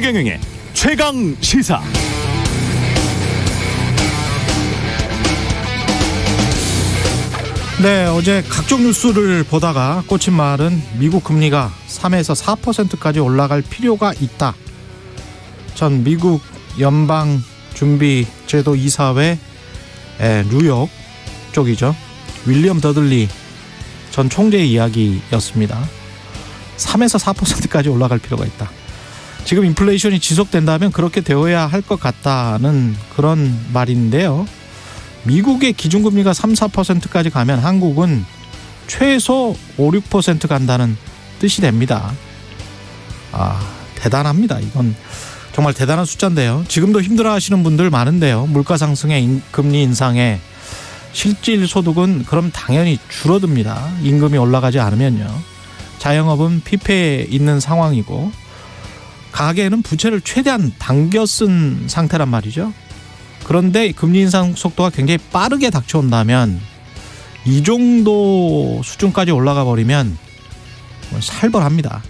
최경영의 최강 시사. 네, 어제 각종 뉴스를 보다가 꽂힌 말은 미국 금리가 3에서 4%까지 올라갈 필요가 있다. 전 미국 연방준비제도 이사회 뉴욕 쪽이죠. 윌리엄 더들리 전 총재의 이야기였습니다. 3에서 4%까지 올라갈 필요가 있다. 지금 인플레이션이 지속된다면 그렇게 되어야 할 것 같다는 그런 말인데요. 미국의 기준금리가 3, 4%까지 가면 한국은 최소 5, 6% 간다는 뜻이 됩니다. 대단합니다. 이건 정말 대단한 숫자인데요. 지금도 힘들어하시는 분들 많은데요. 물가 상승에 금리 인상에 실질 소득은 그럼 당연히 줄어듭니다. 임금이 올라가지 않으면요. 자영업은 피폐해 있는 상황이고 가계는 부채를 최대한 당겨 쓴 상태란 말이죠. 그런데 금리 인상 속도가 굉장히 빠르게 닥쳐온다면 이 정도 수준까지 올라가 버리면 살벌합니다.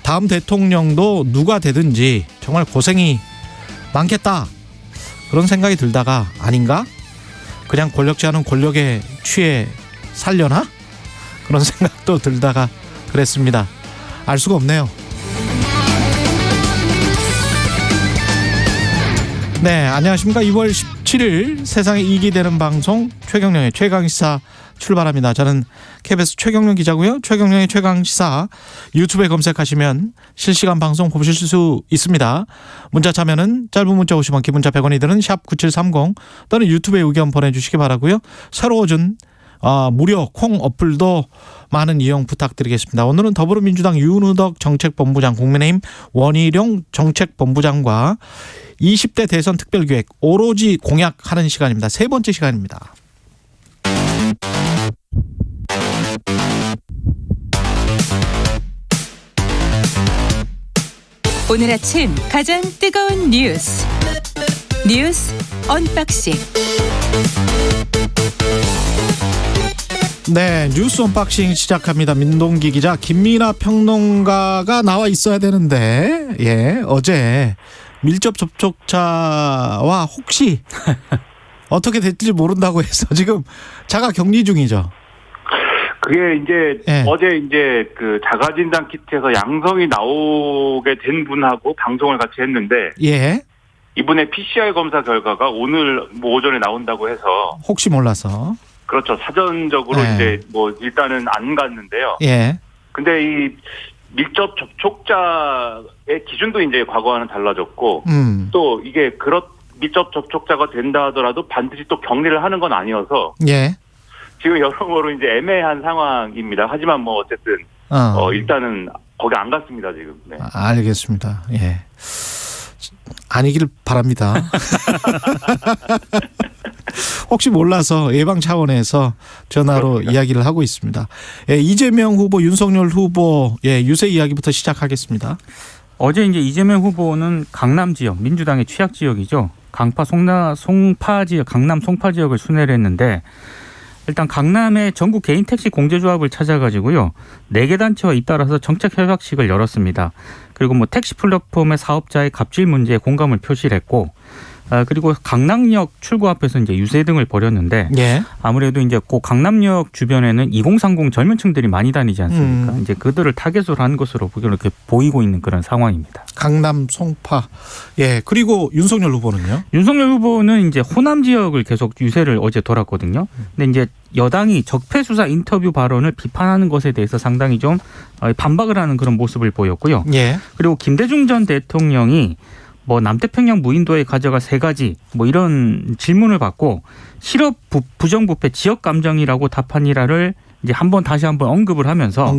다음 대통령도 누가 되든지 정말 고생이 많겠다 그런 생각이 들다가 아닌가? 그냥 권력자는 권력에 취해 살려나? 그런 생각도 들다가 그랬습니다. 알 수가 없네요. 네, 안녕하십니까. 2월 17일 세상에 이익이 되는 방송 최경영의 최강시사 출발합니다. 저는 KBS 최경영 기자고요. 최경영의 최강시사 유튜브에 검색하시면 실시간 방송 보실 수 있습니다. 문자 참여는 짧은 문자 50원, 긴 문자 100원이 드는 샵 9730 또는 유튜브에 의견 보내주시기 바라고요. 새로워진 무료 콩 어플도 많은 이용 부탁드리겠습니다. 오늘은 더불어민주당 윤우덕 정책본부장, 국민의힘 원희룡 정책본부장과 20대 대선 특별기획 오로지 공약하는 시간입니다. 세 번째 시간입니다. 오늘 아침 가장 뜨거운 뉴스 언박싱. 네, 뉴스 언박싱 시작합니다. 민동기 기자, 김민아 평론가가 나와 있어야 되는데 어제 밀접 접촉자와 혹시 어떻게 될지 모른다고 해서 지금 자가 격리 중이죠. 그게 이제 어제 이제 그 자가 진단 키트에서 양성이 나오게 된 분하고 방송을 같이 했는데 이분의 PCR 검사 결과가 오늘 오전에 나온다고 해서 혹시 몰라서 그렇죠. 사전적으로 이제 일단은 안 갔는데요. 근데 이 밀접 접촉자의 기준도 이제 과거와는 달라졌고 또 이게 밀접 접촉자가 된다 하더라도 반드시 또 격리를 하는 건 아니어서 지금 여러모로 이제 애매한 상황입니다. 하지만 어쨌든 일단은 거기 안 갔습니다 지금. 네. 알겠습니다. 아니길 바랍니다. 혹시 몰라서 예방 차원에서 전화로 그렇습니다. 이야기를 하고 있습니다. 이재명 후보, 윤석열 후보 유세 이야기부터 시작하겠습니다. 어제 이제 이재명 후보는 강남 지역, 민주당의 취약 지역이죠. 송파 지역, 강남 송파 지역을 순회를 했는데 일단 강남의 전국 개인 택시 공제조합을 찾아가지고요. 4개 단체와 잇따라서 정책 협약식을 열었습니다. 그리고 택시 플랫폼의 사업자의 갑질 문제에 공감을 표시를 했고 그리고 강남역 출구 앞에서 이제 유세 등을 벌였는데 아무래도 이제 그 강남역 주변에는 2030 젊은 층들이 많이 다니지 않습니까? 이제 그들을 타겟으로 한 것으로 이렇게 보이고 있는 그런 상황입니다. 강남 송파. 그리고 윤석열 후보는요? 윤석열 후보는 이제 호남 지역을 계속 유세를 어제 돌았거든요. 근데 이제 여당이 적폐 수사 인터뷰 발언을 비판하는 것에 대해서 상당히 좀 반박을 하는 그런 모습을 보였고요. 그리고 김대중 전 대통령이 남태평양 무인도에 가져갈 3가지 이런 질문을 받고 실업 부정부패 지역 감정이라고 답하니라를 이제 다시 한번 언급을 하면서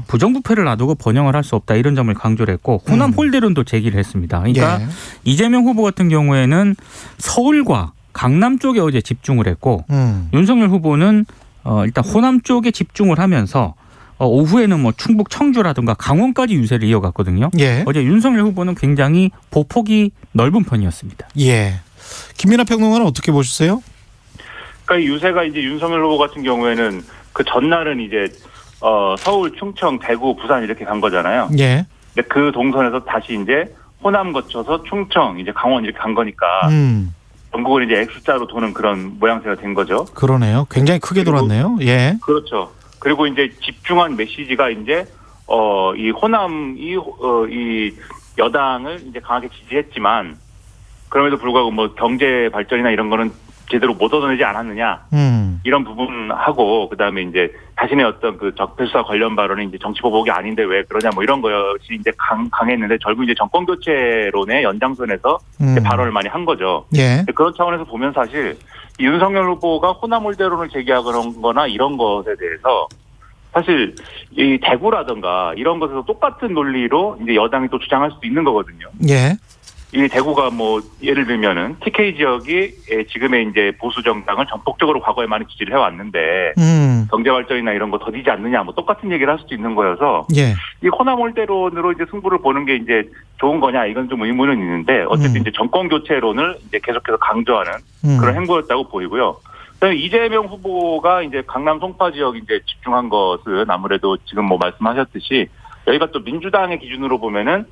부정부패를 놔두고 번영을 할 수 없다 이런 점을 강조를 했고 호남 홀대론도 제기를 했습니다. 그러니까 이재명 후보 같은 경우에는 서울과 강남 쪽에 어제 집중을 했고 윤석열 후보는 일단 호남 쪽에 집중을 하면서 오후에는 충북 청주라든가 강원까지 유세를 이어갔거든요. 어제 윤석열 후보는 굉장히 보폭이 넓은 편이었습니다. 김민아 평론가는 어떻게 보셨어요? 그러니까 이 유세가 이제 윤석열 후보 같은 경우에는 그 전날은 이제 서울, 충청, 대구, 부산 이렇게 간 거잖아요. 예. 근데 그 동선에서 다시 이제 호남 거쳐서 충청, 이제 강원 이렇게 간 거니까 전국을 이제 X자로 도는 그런 모양새가 된 거죠. 그러네요. 굉장히 크게 돌았네요. 예. 그렇죠. 그리고 이제 집중한 메시지가 이제 이 호남 이 여당을 이제 강하게 지지했지만 그럼에도 불구하고 뭐 경제 발전이나 이런 거는 제대로 못 얻어내지 않았느냐 이런 부분하고 그다음에 이제 자신의 어떤 그 적폐수사 관련 발언이 이제 정치 보복이 아닌데 왜 그러냐 뭐 이런 것이 이제 강했는데 결국 이제 정권 교체론의 연장선에서 이제 발언을 많이 한 거죠. 예. 그런 차원에서 보면 사실 이 윤석열 후보가 호남 올대론을 제기하거나 이런 것에 대해서 사실 이 대구라든가 이런 것에서 똑같은 논리로 이제 여당이 또 주장할 수도 있는 거거든요. 예. 이 대구가 뭐 예를 들면은 TK 지역이 지금의 이제 보수 정당을 전폭적으로 과거에 많이 지지를 해왔는데 경제 발전이나 이런 거 더디지 않느냐 뭐 똑같은 얘기를 할 수도 있는 거여서 예. 이 호남 올대론으로 이제 승부를 보는 게 이제 좋은 거냐 이건 좀 의문은 있는데 어쨌든 이제 정권 교체론을 이제 계속해서 강조하는 그런 행보였다고 보이고요. 그다음에 이재명 후보가 이제 강남 송파 지역 이제 집중한 것은 아무래도 지금 뭐 말씀하셨듯이 여기가 또 민주당의 기준으로 보면은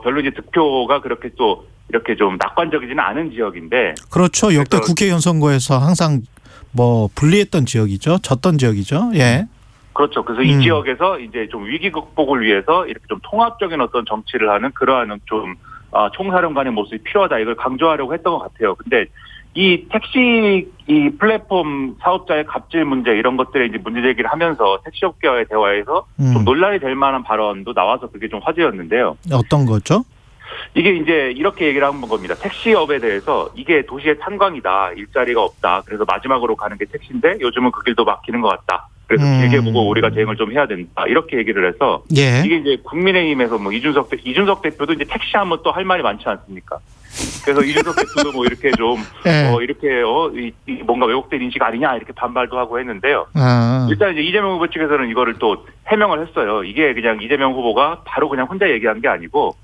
별로 이제 득표가 그렇게 또 이렇게 좀 낙관적이지는 않은 지역인데. 그렇죠. 역대 국회의원 선거에서 항상 뭐 불리했던 지역이죠. 졌던 지역이죠. 예. 그렇죠. 그래서 이 지역에서 이제 좀 위기 극복을 위해서 이렇게 좀 통합적인 어떤 정치를 하는 그러한 좀 총사령관의 모습이 필요하다 이걸 강조하려고 했던 것 같아요. 근데 이 택시 이 플랫폼 사업자의 갑질 문제 이런 것들에 이제 문제 제기를 하면서 택시업계와의 대화에서 좀 논란이 될 만한 발언도 나와서 그게 좀 화제였는데요. 어떤 거죠? 이게 이제 이렇게 얘기를 한 겁니다. 택시업에 대해서 이게 도시의 탄광이다. 일자리가 없다. 그래서 마지막으로 가는 게 택시인데 요즘은 그 길도 막히는 것 같다. 그래서 길게 보고 우리가 대응을 좀 해야 된다. 이렇게 얘기를 해서 예. 이게 이제 국민의힘에서 뭐 이준석 대표도 이제 택시하면 또 할 말이 많지 않습니까? 그래서 이준석 대표도 뭐 이렇게 좀 예. 이렇게 뭔가 왜곡된 인식 아니냐 이렇게 반발도 하고 했는데요. 일단 이제 이재명 후보 측에서는 이거를 또 해명을 했어요. 이게 그냥 이재명 후보가 바로 그냥 혼자 얘기한 게 아니고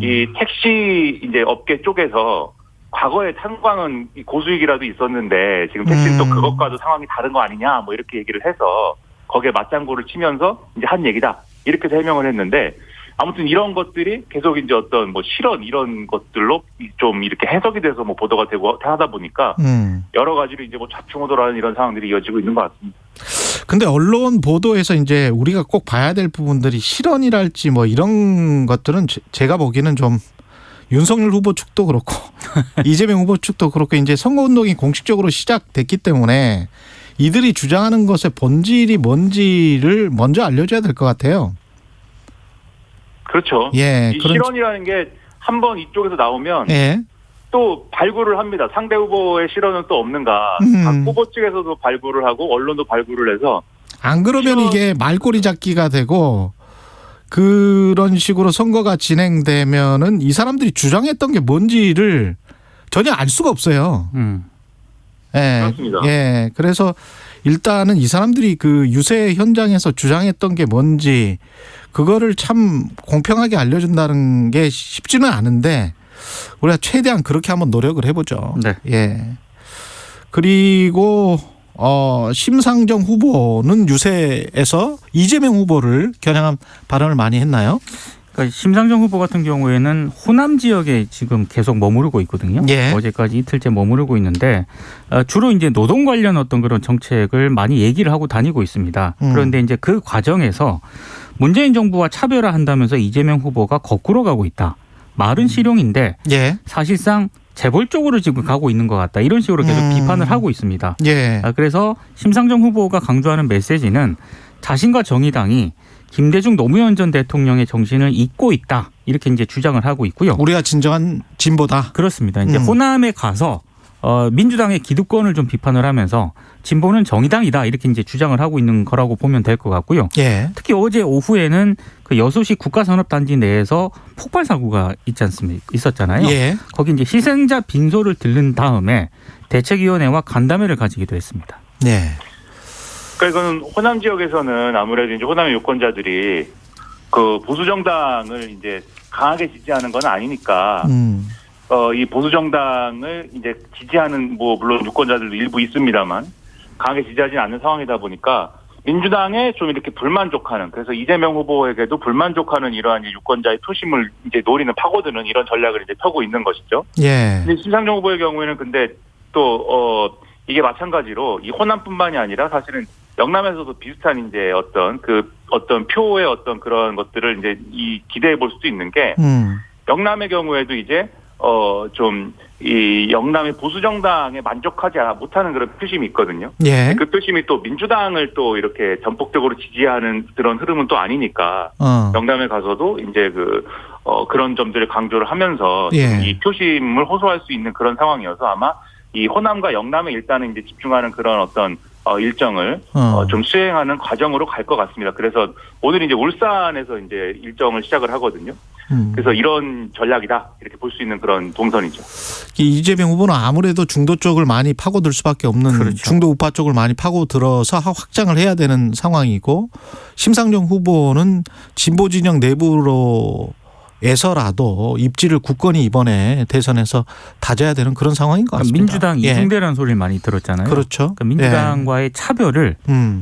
이 택시 이제 업계 쪽에서 과거에 탄광은 고수익이라도 있었는데 지금 택시는 또 그것과도 상황이 다른 거 아니냐 뭐 이렇게 얘기를 해서 거기에 맞장구를 치면서 이제 한 얘기다 이렇게 해명을 했는데 아무튼 이런 것들이 계속 이제 어떤 뭐 실언 이런 것들로 좀 이렇게 해석이 돼서 뭐 보도가 되고 하다 보니까 여러 가지로 이제 뭐 좌충우돌하는 이런 상황들이 이어지고 있는 것 같습니다. 근데 언론 보도에서 이제 우리가 꼭 봐야 될 부분들이 실언이랄지 뭐 이런 것들은 제가 보기에는 좀 윤석열 후보 측도 그렇고 이재명 후보 측도 그렇고 이제 선거운동이 공식적으로 시작됐기 때문에 이들이 주장하는 것의 본질이 뭔지를 먼저 알려줘야 될 것 같아요. 그렇죠. 예, 이 실언이라는 게 한 번 이쪽에서 나오면 예. 또 발굴을 합니다. 상대 후보의 실언은 또 없는가. 각 후보 측에서도 발굴을 하고 언론도 발굴을 해서. 안 그러면 이게 말꼬리 잡기가 되고 그런 식으로 선거가 진행되면은 이 사람들이 주장했던 게 뭔지를 전혀 알 수가 없어요. 예. 그렇습니다. 예. 그래서 일단은 이 사람들이 그 유세 현장에서 주장했던 게 뭔지 그거를 참 공평하게 알려준다는 게 쉽지는 않은데 우리가 최대한 그렇게 한번 노력을 해보죠. 네. 예. 그리고 심상정 후보는 유세에서 이재명 후보를 겨냥한 발언을 많이 했나요? 그러니까 심상정 후보 같은 경우에는 호남 지역에 지금 계속 머무르고 있거든요. 예. 어제까지 이틀째 머무르고 있는데 주로 이제 노동 관련 어떤 그런 정책을 많이 얘기를 하고 다니고 있습니다. 그런데 이제 그 과정에서 문재인 정부와 차별화한다면서 이재명 후보가 거꾸로 가고 있다. 말은 실용인데 예. 사실상 재벌 쪽으로 지금 가고 있는 것 같다. 이런 식으로 계속 비판을 하고 있습니다. 예. 그래서 심상정 후보가 강조하는 메시지는 자신과 정의당이 김대중 노무현 전 대통령의 정신을 잇고 있다. 이렇게 이제 주장을 하고 있고요. 우리가 진정한 진보다. 그렇습니다. 이제 호남에 가서 민주당의 기득권을 좀 비판을 하면서 진보는 정의당이다. 이렇게 이제 주장을 하고 있는 거라고 보면 될 것 같고요. 예. 특히 어제 오후에는 그 여수시 국가산업단지 내에서 폭발 사고가 있었잖아요. 예. 거기 이제 희생자 빈소를 들른 다음에 대책위원회와 간담회를 가지기도 했습니다. 네. 그러니까 이거는 호남 지역에서는 아무래도 이제 호남의 유권자들이 그 보수 정당을 이제 강하게 지지하는 건 아니니까 이 보수 정당을 이제 지지하는 뭐 물론 유권자들도 일부 있습니다만 강하게 지지하지는 않는 상황이다 보니까 민주당에 좀 이렇게 불만족하는, 그래서 이재명 후보에게도 불만족하는 이러한 유권자의 표심을 이제 노리는, 파고드는 이런 전략을 이제 펴고 있는 것이죠. 예. 근데 심상정 후보의 경우에는 근데 또 이게 마찬가지로 이 호남뿐만이 아니라 사실은 영남에서도 비슷한 이제 어떤 표의 어떤 그런 것들을 이제 기대해 볼 수도 있는 게, 영남의 경우에도 이제 좀 이 영남의 보수 정당에 만족하지 못하는 그런 표심이 있거든요. 예. 그 표심이 또 민주당을 또 이렇게 전폭적으로 지지하는 그런 흐름은 또 아니니까 영남에 가서도 이제 그런 점들을 강조를 하면서 예. 이 표심을 호소할 수 있는 그런 상황이어서 아마 이 호남과 영남에 일단은 이제 집중하는 그런 어떤 일정을 좀 수행하는 과정으로 갈 것 같습니다. 그래서 오늘 이제 울산에서 이제 일정을 시작을 하거든요. 그래서 이런 전략이다 이렇게 볼 수 있는 그런 동선이죠. 이재명 후보는 아무래도 중도 쪽을 많이 파고들 수밖에 없는, 그렇죠. 중도 우파 쪽을 많이 파고들어서 확장을 해야 되는 상황이고, 심상정 후보는 진보 진영 내부로 에서라도 입지를 굳건히 이번에 대선에서 다져야 되는 그런 상황인 것 같습니다. 민주당 이중대라는 소리를 많이 들었잖아요. 그렇죠. 그러니까 민주당과의 차별을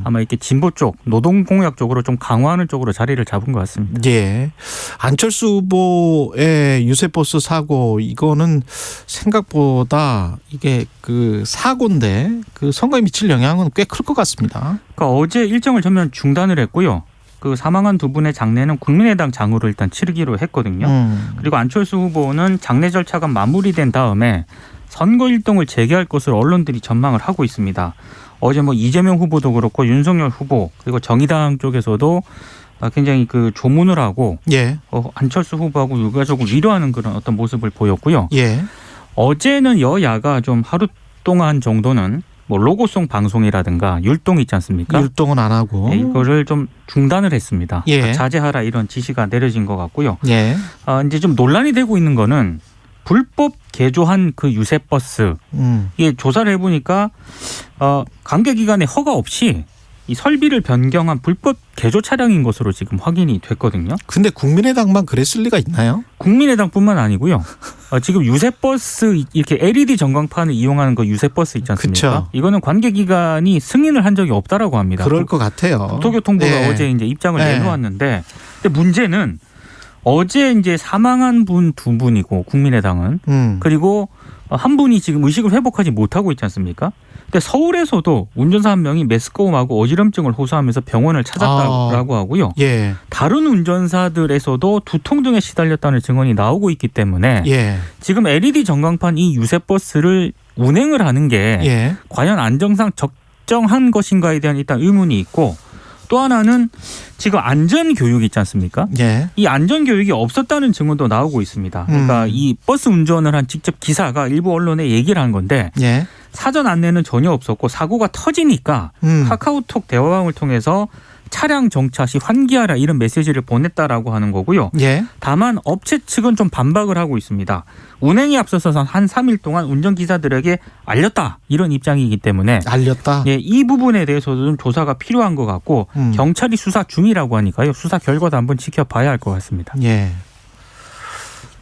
아마 이렇게 진보 쪽, 노동공약 쪽으로 좀 강화하는 쪽으로 자리를 잡은 것 같습니다. 예. 안철수 후보의 유세버스 사고, 이거는 생각보다 이게 사고인데 선거에 미칠 영향은 꽤 클 것 같습니다. 그러니까 어제 일정을 전면 중단을 했고요. 사망한 두 분의 장례는 국민의당 장으로 일단 치르기로 했거든요. 그리고 안철수 후보는 장례 절차가 마무리된 다음에 선거 일동을 재개할 것으로 언론들이 전망을 하고 있습니다. 어제 이재명 후보도 그렇고 윤석열 후보, 그리고 정의당 쪽에서도 굉장히 조문을 하고, 예. 안철수 후보하고 유가족을 위로하는 그런 어떤 모습을 보였고요. 예. 어제는 여야가 좀 하루 동안 정도는 로고송 방송이라든가 율동 있지 않습니까? 율동은 안 하고. 네, 이거를 좀 중단을 했습니다. 예. 그러니까 자제하라 이런 지시가 내려진 것 같고요. 예. 이제 좀 논란이 되고 있는 거는 불법 개조한 유세버스. 이게 조사를 해보니까 관계기관에 허가 없이 이 설비를 변경한 불법 개조 차량인 것으로 지금 확인이 됐거든요. 근데 국민의당만 그랬을 리가 있나요? 국민의당뿐만 아니고요. 지금 유세버스, 이렇게 LED 전광판을 이용하는 유세버스 있지 않습니까? 그쵸. 이거는 관계기관이 승인을 한 적이 없다라고 합니다. 그럴 것 같아요. 국토교통부가 네. 어제 이제 입장을 내놓았는데, 근데 문제는 어제 이제 사망한 분 두 분이고 국민의당은 그리고 한 분이 지금 의식을 회복하지 못하고 있지 않습니까? 근데 서울에서도 운전사 한 명이 메스꺼움하고 어지럼증을 호소하면서 병원을 찾았다고 하고요. 예. 다른 운전사들에서도 두통 등에 시달렸다는 증언이 나오고 있기 때문에 지금 LED 전광판 이 유세버스를 운행을 하는 게 과연 안정상 적정한 것인가에 대한 일단 의문이 있고, 또 하나는 지금 안전교육 있지 않습니까? 이 안전교육이 없었다는 증언도 나오고 있습니다. 그러니까 이 버스 운전을 한 직접 기사가 일부 언론에 얘기를 한 건데 사전 안내는 전혀 없었고, 사고가 터지니까 카카오톡 대화방을 통해서 차량 정차 시 환기하라 이런 메시지를 보냈다라고 하는 거고요. 다만 업체 측은 좀 반박을 하고 있습니다. 운행에 앞서서 한 3일 동안 운전기사들에게 알렸다 이런 입장이기 때문에 알렸다. 이 부분에 대해서도 좀 조사가 필요한 것 같고 경찰이 수사 중이라고 하니까요. 수사 결과도 한번 지켜봐야 할 것 같습니다. 이게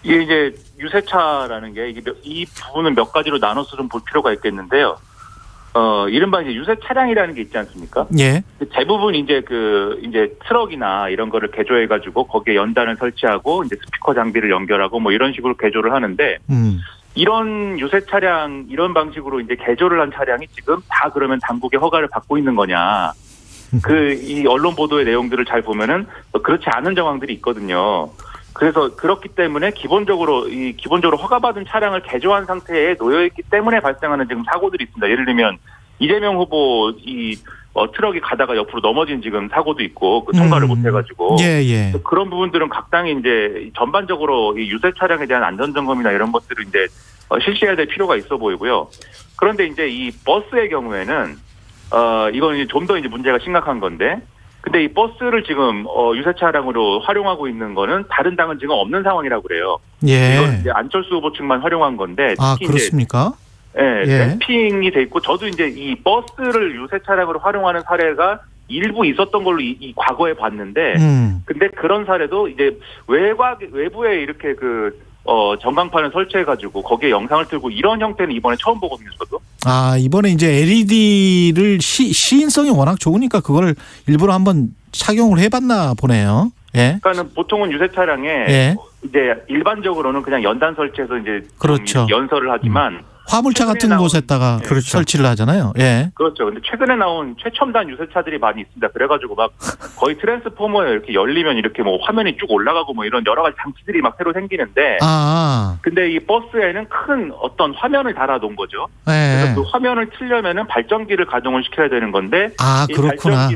이제 유세차라는 게 이 부분은 몇 가지로 나눠서 좀 볼 필요가 있겠는데요. 이른바 이제 유세 차량이라는 게 있지 않습니까? 대부분 이제 이제 트럭이나 이런 거를 개조해가지고 거기에 연단을 설치하고 이제 스피커 장비를 연결하고 이런 식으로 개조를 하는데, 이런 유세 차량, 이런 방식으로 이제 개조를 한 차량이 지금 다 그러면 당국의 허가를 받고 있는 거냐? 이 언론 보도의 내용들을 잘 보면은 그렇지 않은 정황들이 있거든요. 그래서 그렇기 때문에 기본적으로 허가받은 차량을 개조한 상태에 놓여있기 때문에 발생하는 지금 사고들이 있습니다. 예를 들면 이재명 후보 트럭이 가다가 옆으로 넘어진 지금 사고도 있고 통과를 못 해가지고 그런 부분들은 각 당이 이제 전반적으로 이 유세 차량에 대한 안전 점검이나 이런 것들을 이제 실시해야 될 필요가 있어 보이고요. 그런데 이제 이 버스의 경우에는 이건 좀 더 이제 문제가 심각한 건데. 근데 이 버스를 지금 유세 차량으로 활용하고 있는 거는 다른 당은 지금 없는 상황이라고 그래요. 이건 이제 안철수 후보 측만 활용한 건데. 특히 그렇습니까? 램핑이 돼 있고, 저도 이제 이 버스를 유세 차량으로 활용하는 사례가 일부 있었던 걸로 이 과거에 봤는데, 근데 그런 사례도 이제 외부에 이렇게 전광판을 설치해가지고 거기에 영상을 틀고 이런 형태는 이번에 처음 보거든요, 저도. 아, 이번에 이제 LED를 시인성이 워낙 좋으니까 그걸 일부러 한번 착용을 해봤나 보네요. 예. 그러니까는 보통은 유세 차량에 예. 이제 일반적으로는 그냥 연단 설치해서 이제 그렇죠. 연설을 하지만 화물차 같은 곳에다가 그렇죠. 설치를 하잖아요. 예. 그렇죠. 근데 최근에 나온 최첨단 유세차들이 많이 있습니다. 그래가지고 막 거의 트랜스포머에 이렇게 열리면 이렇게 뭐 화면이 쭉 올라가고 뭐 이런 여러 가지 장치들이 막 새로 생기는데. 근데 이 버스에는 큰 어떤 화면을 달아놓은 거죠. 예. 그래서 그 화면을 틀려면은 발전기를 가동을 시켜야 되는 건데. 그렇구나.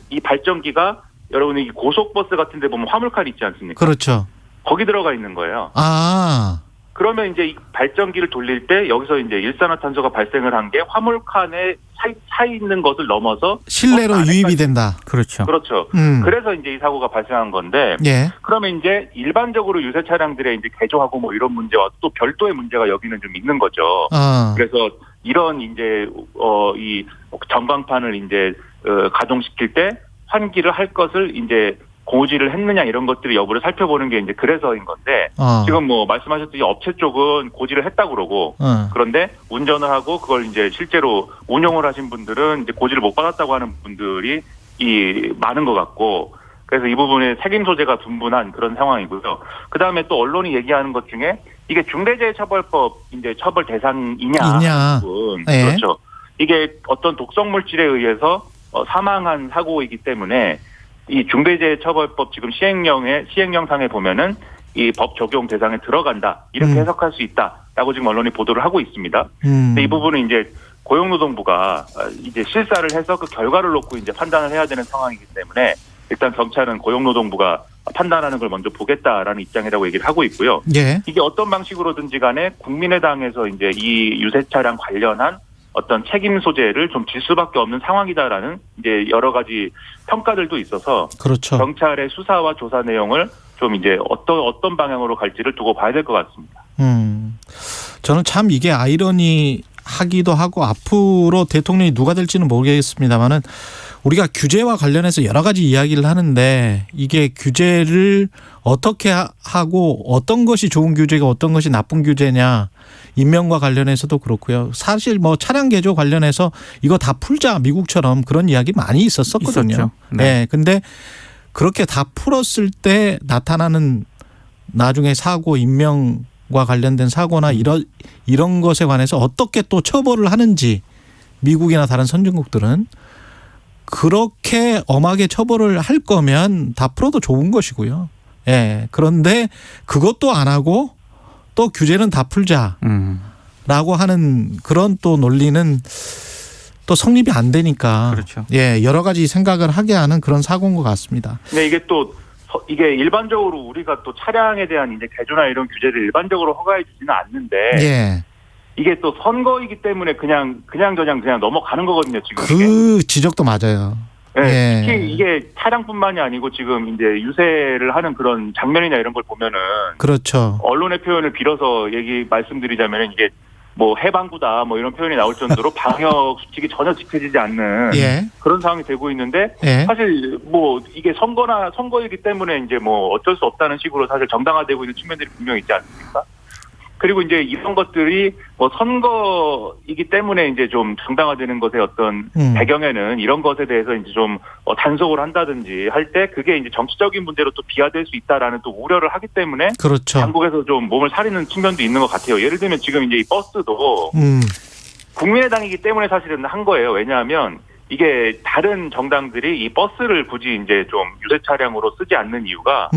이 발전기가 여러분이 고속버스 같은데 보면 화물칸 있지 않습니까? 그렇죠. 거기 들어가 있는 거예요. 그러면 이제 이 발전기를 돌릴 때 여기서 이제 일산화탄소가 발생을 한 게 화물칸에 차 있는 것을 넘어서 실내로 유입이 된다. 그렇죠. 그렇죠. 그래서 이제 이 사고가 발생한 건데. 예. 그러면 이제 일반적으로 유세 차량들의 이제 개조하고 뭐 이런 문제와 또 별도의 문제가 여기는 좀 있는 거죠. 그래서 이런 이제 이 전광판을 이제 가동시킬 때 환기를 할 것을 이제 고지를 했느냐 이런 것들의 여부를 살펴보는 게 이제 그래서인 건데 지금 뭐 말씀하셨듯이 업체 쪽은 고지를 했다고 그러고 그런데 운전을 하고 그걸 이제 실제로 운영을 하신 분들은 이제 고지를 못 받았다고 하는 분들이 많은 것 같고 그래서 이 부분에 책임 소재가 분분한 그런 상황이고요. 그 다음에 또 언론이 얘기하는 것 중에 이게 중대재해처벌법 이제 처벌 대상이냐 부분. 네. 그렇죠. 이게 어떤 독성 물질에 의해서 사망한 사고이기 때문에 이 중대재해처벌법 지금 시행령상에 보면은 이 법 적용 대상에 들어간다 이렇게 해석할 수 있다라고 지금 언론이 보도를 하고 있습니다. 근데 이 부분은 이제 고용노동부가 이제 실사를 해서 그 결과를 놓고 이제 판단을 해야 되는 상황이기 때문에 일단 경찰은 고용노동부가 판단하는 걸 먼저 보겠다라는 입장이라고 얘기를 하고 있고요. 예. 이게 어떤 방식으로든지 간에 국민의당에서 이제 이 유세 차량 관련한 어떤 책임 소재를 좀 질 수밖에 없는 상황이다라는 이제 여러 가지 평가들도 있어서 그렇죠. 경찰의 수사와 조사 내용을 좀 이제 어떤 방향으로 갈지를 두고 봐야 될 것 같습니다. 저는 참 이게 아이러니하기도 하고 앞으로 대통령이 누가 될지는 모르겠습니다만은 우리가 규제와 관련해서 여러 가지 이야기를 하는데 이게 규제를 어떻게 하고 어떤 것이 좋은 규제가 어떤 것이 나쁜 규제냐 인명과 관련해서도 그렇고요. 사실 뭐 차량 개조 관련해서 이거 다 풀자 미국처럼 그런 이야기 많이 있었거든요. 있었죠. 네. 근데 그렇게 다 풀었을 때 나타나는 나중에 사고 인명과 관련된 사고나 이런 것에 관해서 어떻게 또 처벌을 하는지 미국이나 다른 선진국들은 그렇게 엄하게 처벌을 할 거면 다 풀어도 좋은 것이고요. 예. 그런데 그것도 안 하고 또 규제는 다 풀자라고 하는 그런 또 논리는 또 성립이 안 되니까. 그렇죠. 예. 여러 가지 생각을 하게 하는 그런 사고인 것 같습니다. 근데 이게 일반적으로 우리가 또 차량에 대한 이제 개조나 이런 규제를 일반적으로 허가해 주지는 않는데. 예. 이게 또 선거이기 때문에 그냥 넘어가는 거거든요, 지금. 그 지적도 맞아요. 네, 예. 특히 이게 차량뿐만이 아니고 지금 이제 유세를 하는 그런 장면이나 이런 걸 보면은. 그렇죠. 언론의 표현을 빌어서 말씀드리자면은 이게 뭐 해방구다 뭐 이런 표현이 나올 정도로 방역 수칙이 전혀 지켜지지 않는 예. 그런 상황이 되고 있는데 예. 사실 뭐 이게 선거이기 때문에 이제 뭐 어쩔 수 없다는 식으로 사실 정당화되고 있는 측면들이 분명히 있지 않습니까? 그리고 이제 이런 것들이 뭐 선거이기 때문에 이제 좀 정당화되는 것의 어떤 배경에는 이런 것에 대해서 이제 좀 단속을 한다든지 할 때 그게 이제 정치적인 문제로 또 비화될 수 있다라는 또 우려를 하기 때문에 그렇죠. 당국에서 좀 몸을 사리는 측면도 있는 것 같아요. 예를 들면 지금 이제 이 버스도 국민의당이기 때문에 사실은 한 거예요. 왜냐하면 이게 다른 정당들이 이 버스를 굳이 이제 좀 유세 차량으로 쓰지 않는 이유가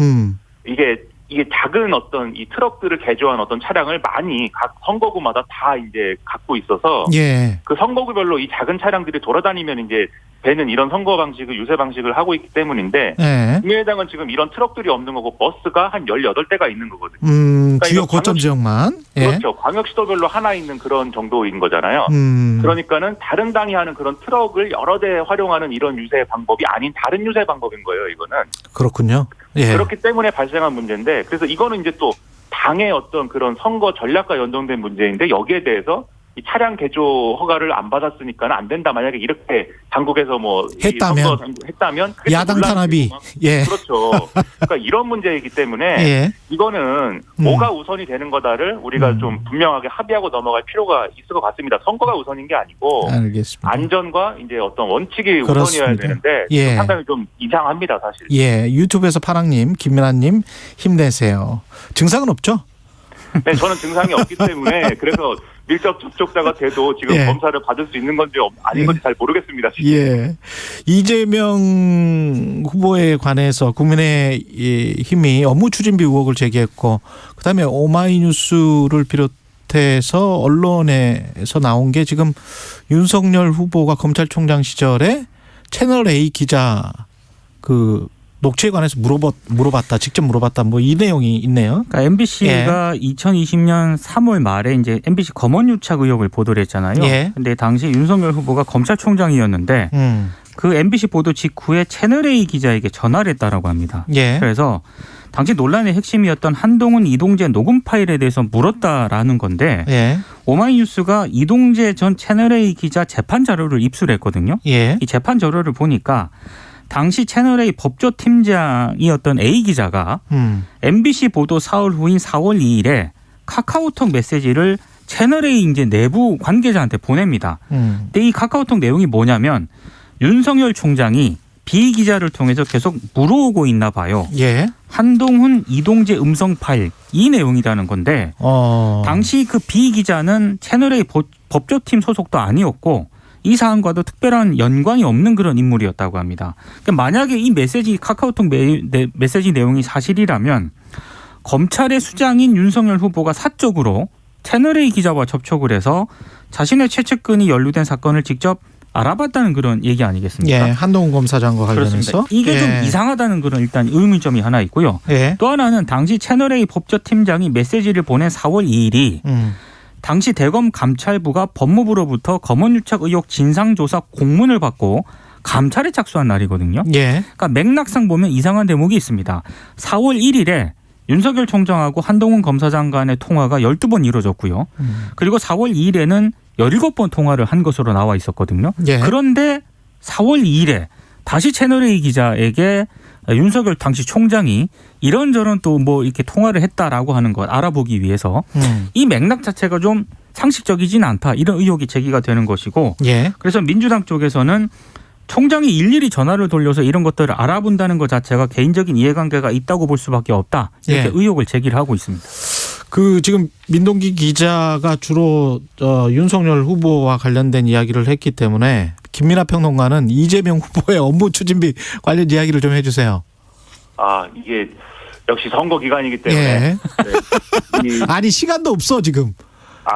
이게 작은 어떤 이 트럭들을 개조한 어떤 차량을 많이 각 선거구마다 다 이제 갖고 있어서 예. 그 선거구별로 이 작은 차량들이 돌아다니면 이제 되는 이런 선거 방식을 유세 방식을 하고 있기 때문인데 예. 국민의당은 지금 이런 트럭들이 없는 거고 버스가 한 18대가 있는 거거든요. 그러니까 주요 거점 지역만. 예. 그렇죠. 광역시도별로 하나 있는 그런 정도인 거잖아요. 그러니까는 다른 당이 하는 그런 트럭을 여러 대 활용하는 이런 유세 방법이 아닌 다른 유세 방법인 거예요. 이거는. 그렇군요. 예. 그렇기 때문에 발생한 문제인데 그래서 이거는 이제 또 당의 어떤 그런 선거 전략과 연동된 문제인데 여기에 대해서 이 차량 개조 허가를 안 받았으니까는 안 된다. 만약에 이렇게 당국에서 뭐 했다면 야당 탄압이 그렇죠. 그러니까 이런 문제이기 때문에 이거는 뭐가 우선이 되는 거다를 우리가 좀 분명하게 합의하고 넘어갈 필요가 있을 것 같습니다. 선거가 우선인 게 아니고 알겠습니다. 안전과 이제 어떤 원칙이 우선이어야 되는데 상당히 좀 이상합니다, 사실. 유튜브에서 파랑님, 김민아님 힘내세요. 증상은 없죠? 네, 저는 증상이 없기 때문에 그래서 밀접 접촉자가 돼도 지금 검사를 받을 수 있는 건지 아닌 건지 잘 모르겠습니다. 이재명 후보에 관해서 국민의힘이 업무추진비 의혹을 제기했고 그다음에 오마이뉴스를 비롯해서 언론에서 나온 게 지금 윤석열 후보가 검찰총장 시절에 채널A 기자 녹취에 관해서 직접 물어봤다. 뭐 이 내용이 있네요. 그러니까 MBC가 2020년 3월 말에 이제 MBC 검언유착 의혹을 보도를 했잖아요. 근데 당시 윤석열 후보가 검찰총장이었는데 그 MBC 보도 직후에 채널A 기자에게 전화를 했다라고 합니다. 그래서 당시 논란의 핵심이었던 한동훈 이동재 녹음 파일에 대해서 물었다라는 건데 오마이뉴스가 이동재 전 채널A 기자 재판 자료를 입수했거든요. 이 재판 자료를 보니까 당시 채널A 법조팀장이었던 A 기자가 MBC 보도 사흘 후인 4월 2일에 카카오톡 메시지를 채널A 이제 내부 관계자한테 보냅니다. 근데 이 카카오톡 내용이 뭐냐면 윤석열 총장이 B 기자를 통해서 계속 물어오고 있나 봐요. 한동훈 이동재 음성 파일 이 내용이라는 건데 당시 그 B 기자는 채널A 법조팀 소속도 아니었고 이 사안과도 특별한 연관이 없는 그런 인물이었다고 합니다. 그러니까 만약에 이 카카오톡 메시지 내용이 사실이라면 검찰의 수장인 윤석열 후보가 사적으로 채널A 기자와 접촉을 해서 자신의 최측근이 연루된 사건을 직접 알아봤다는 그런 얘기 아니겠습니까? 한동훈 검사장과 관련해서. 그렇습니다. 이게 좀 이상하다는 그런 일단 의문점이 하나 있고요. 또 하나는 당시 채널A 법조팀장이 메시지를 보낸 4월 2일이 당시 대검 감찰부가 법무부로부터 검언유착 의혹 진상조사 공문을 받고 감찰에 착수한 날이거든요. 그러니까 맥락상 보면 이상한 대목이 있습니다. 4월 1일에 윤석열 총장하고 한동훈 검사장 간의 통화가 12번 이루어졌고요. 그리고 4월 2일에는 17번 통화를 한 것으로 나와 있었거든요. 그런데 4월 2일에 다시 채널A 기자에게 윤석열 당시 총장이 이런저런 또 뭐 이렇게 통화를 했다라고 하는 것 알아보기 위해서 이 맥락 자체가 좀 상식적이진 않다. 이런 의혹이 제기가 되는 것이고 그래서 민주당 쪽에서는 총장이 일일이 전화를 돌려서 이런 것들을 알아본다는 것 자체가 개인적인 이해관계가 있다고 볼 수밖에 없다. 이렇게 의혹을 제기를 하고 있습니다. 지금 민동기 기자가 주로 윤석열 후보와 관련된 이야기를 했기 때문에 김민하 평론가는 이재명 후보의 업무 추진비 관련 이야기를 좀 해주세요. 이게 역시 선거 기간이기 때문에 아니 시간도 없어 지금.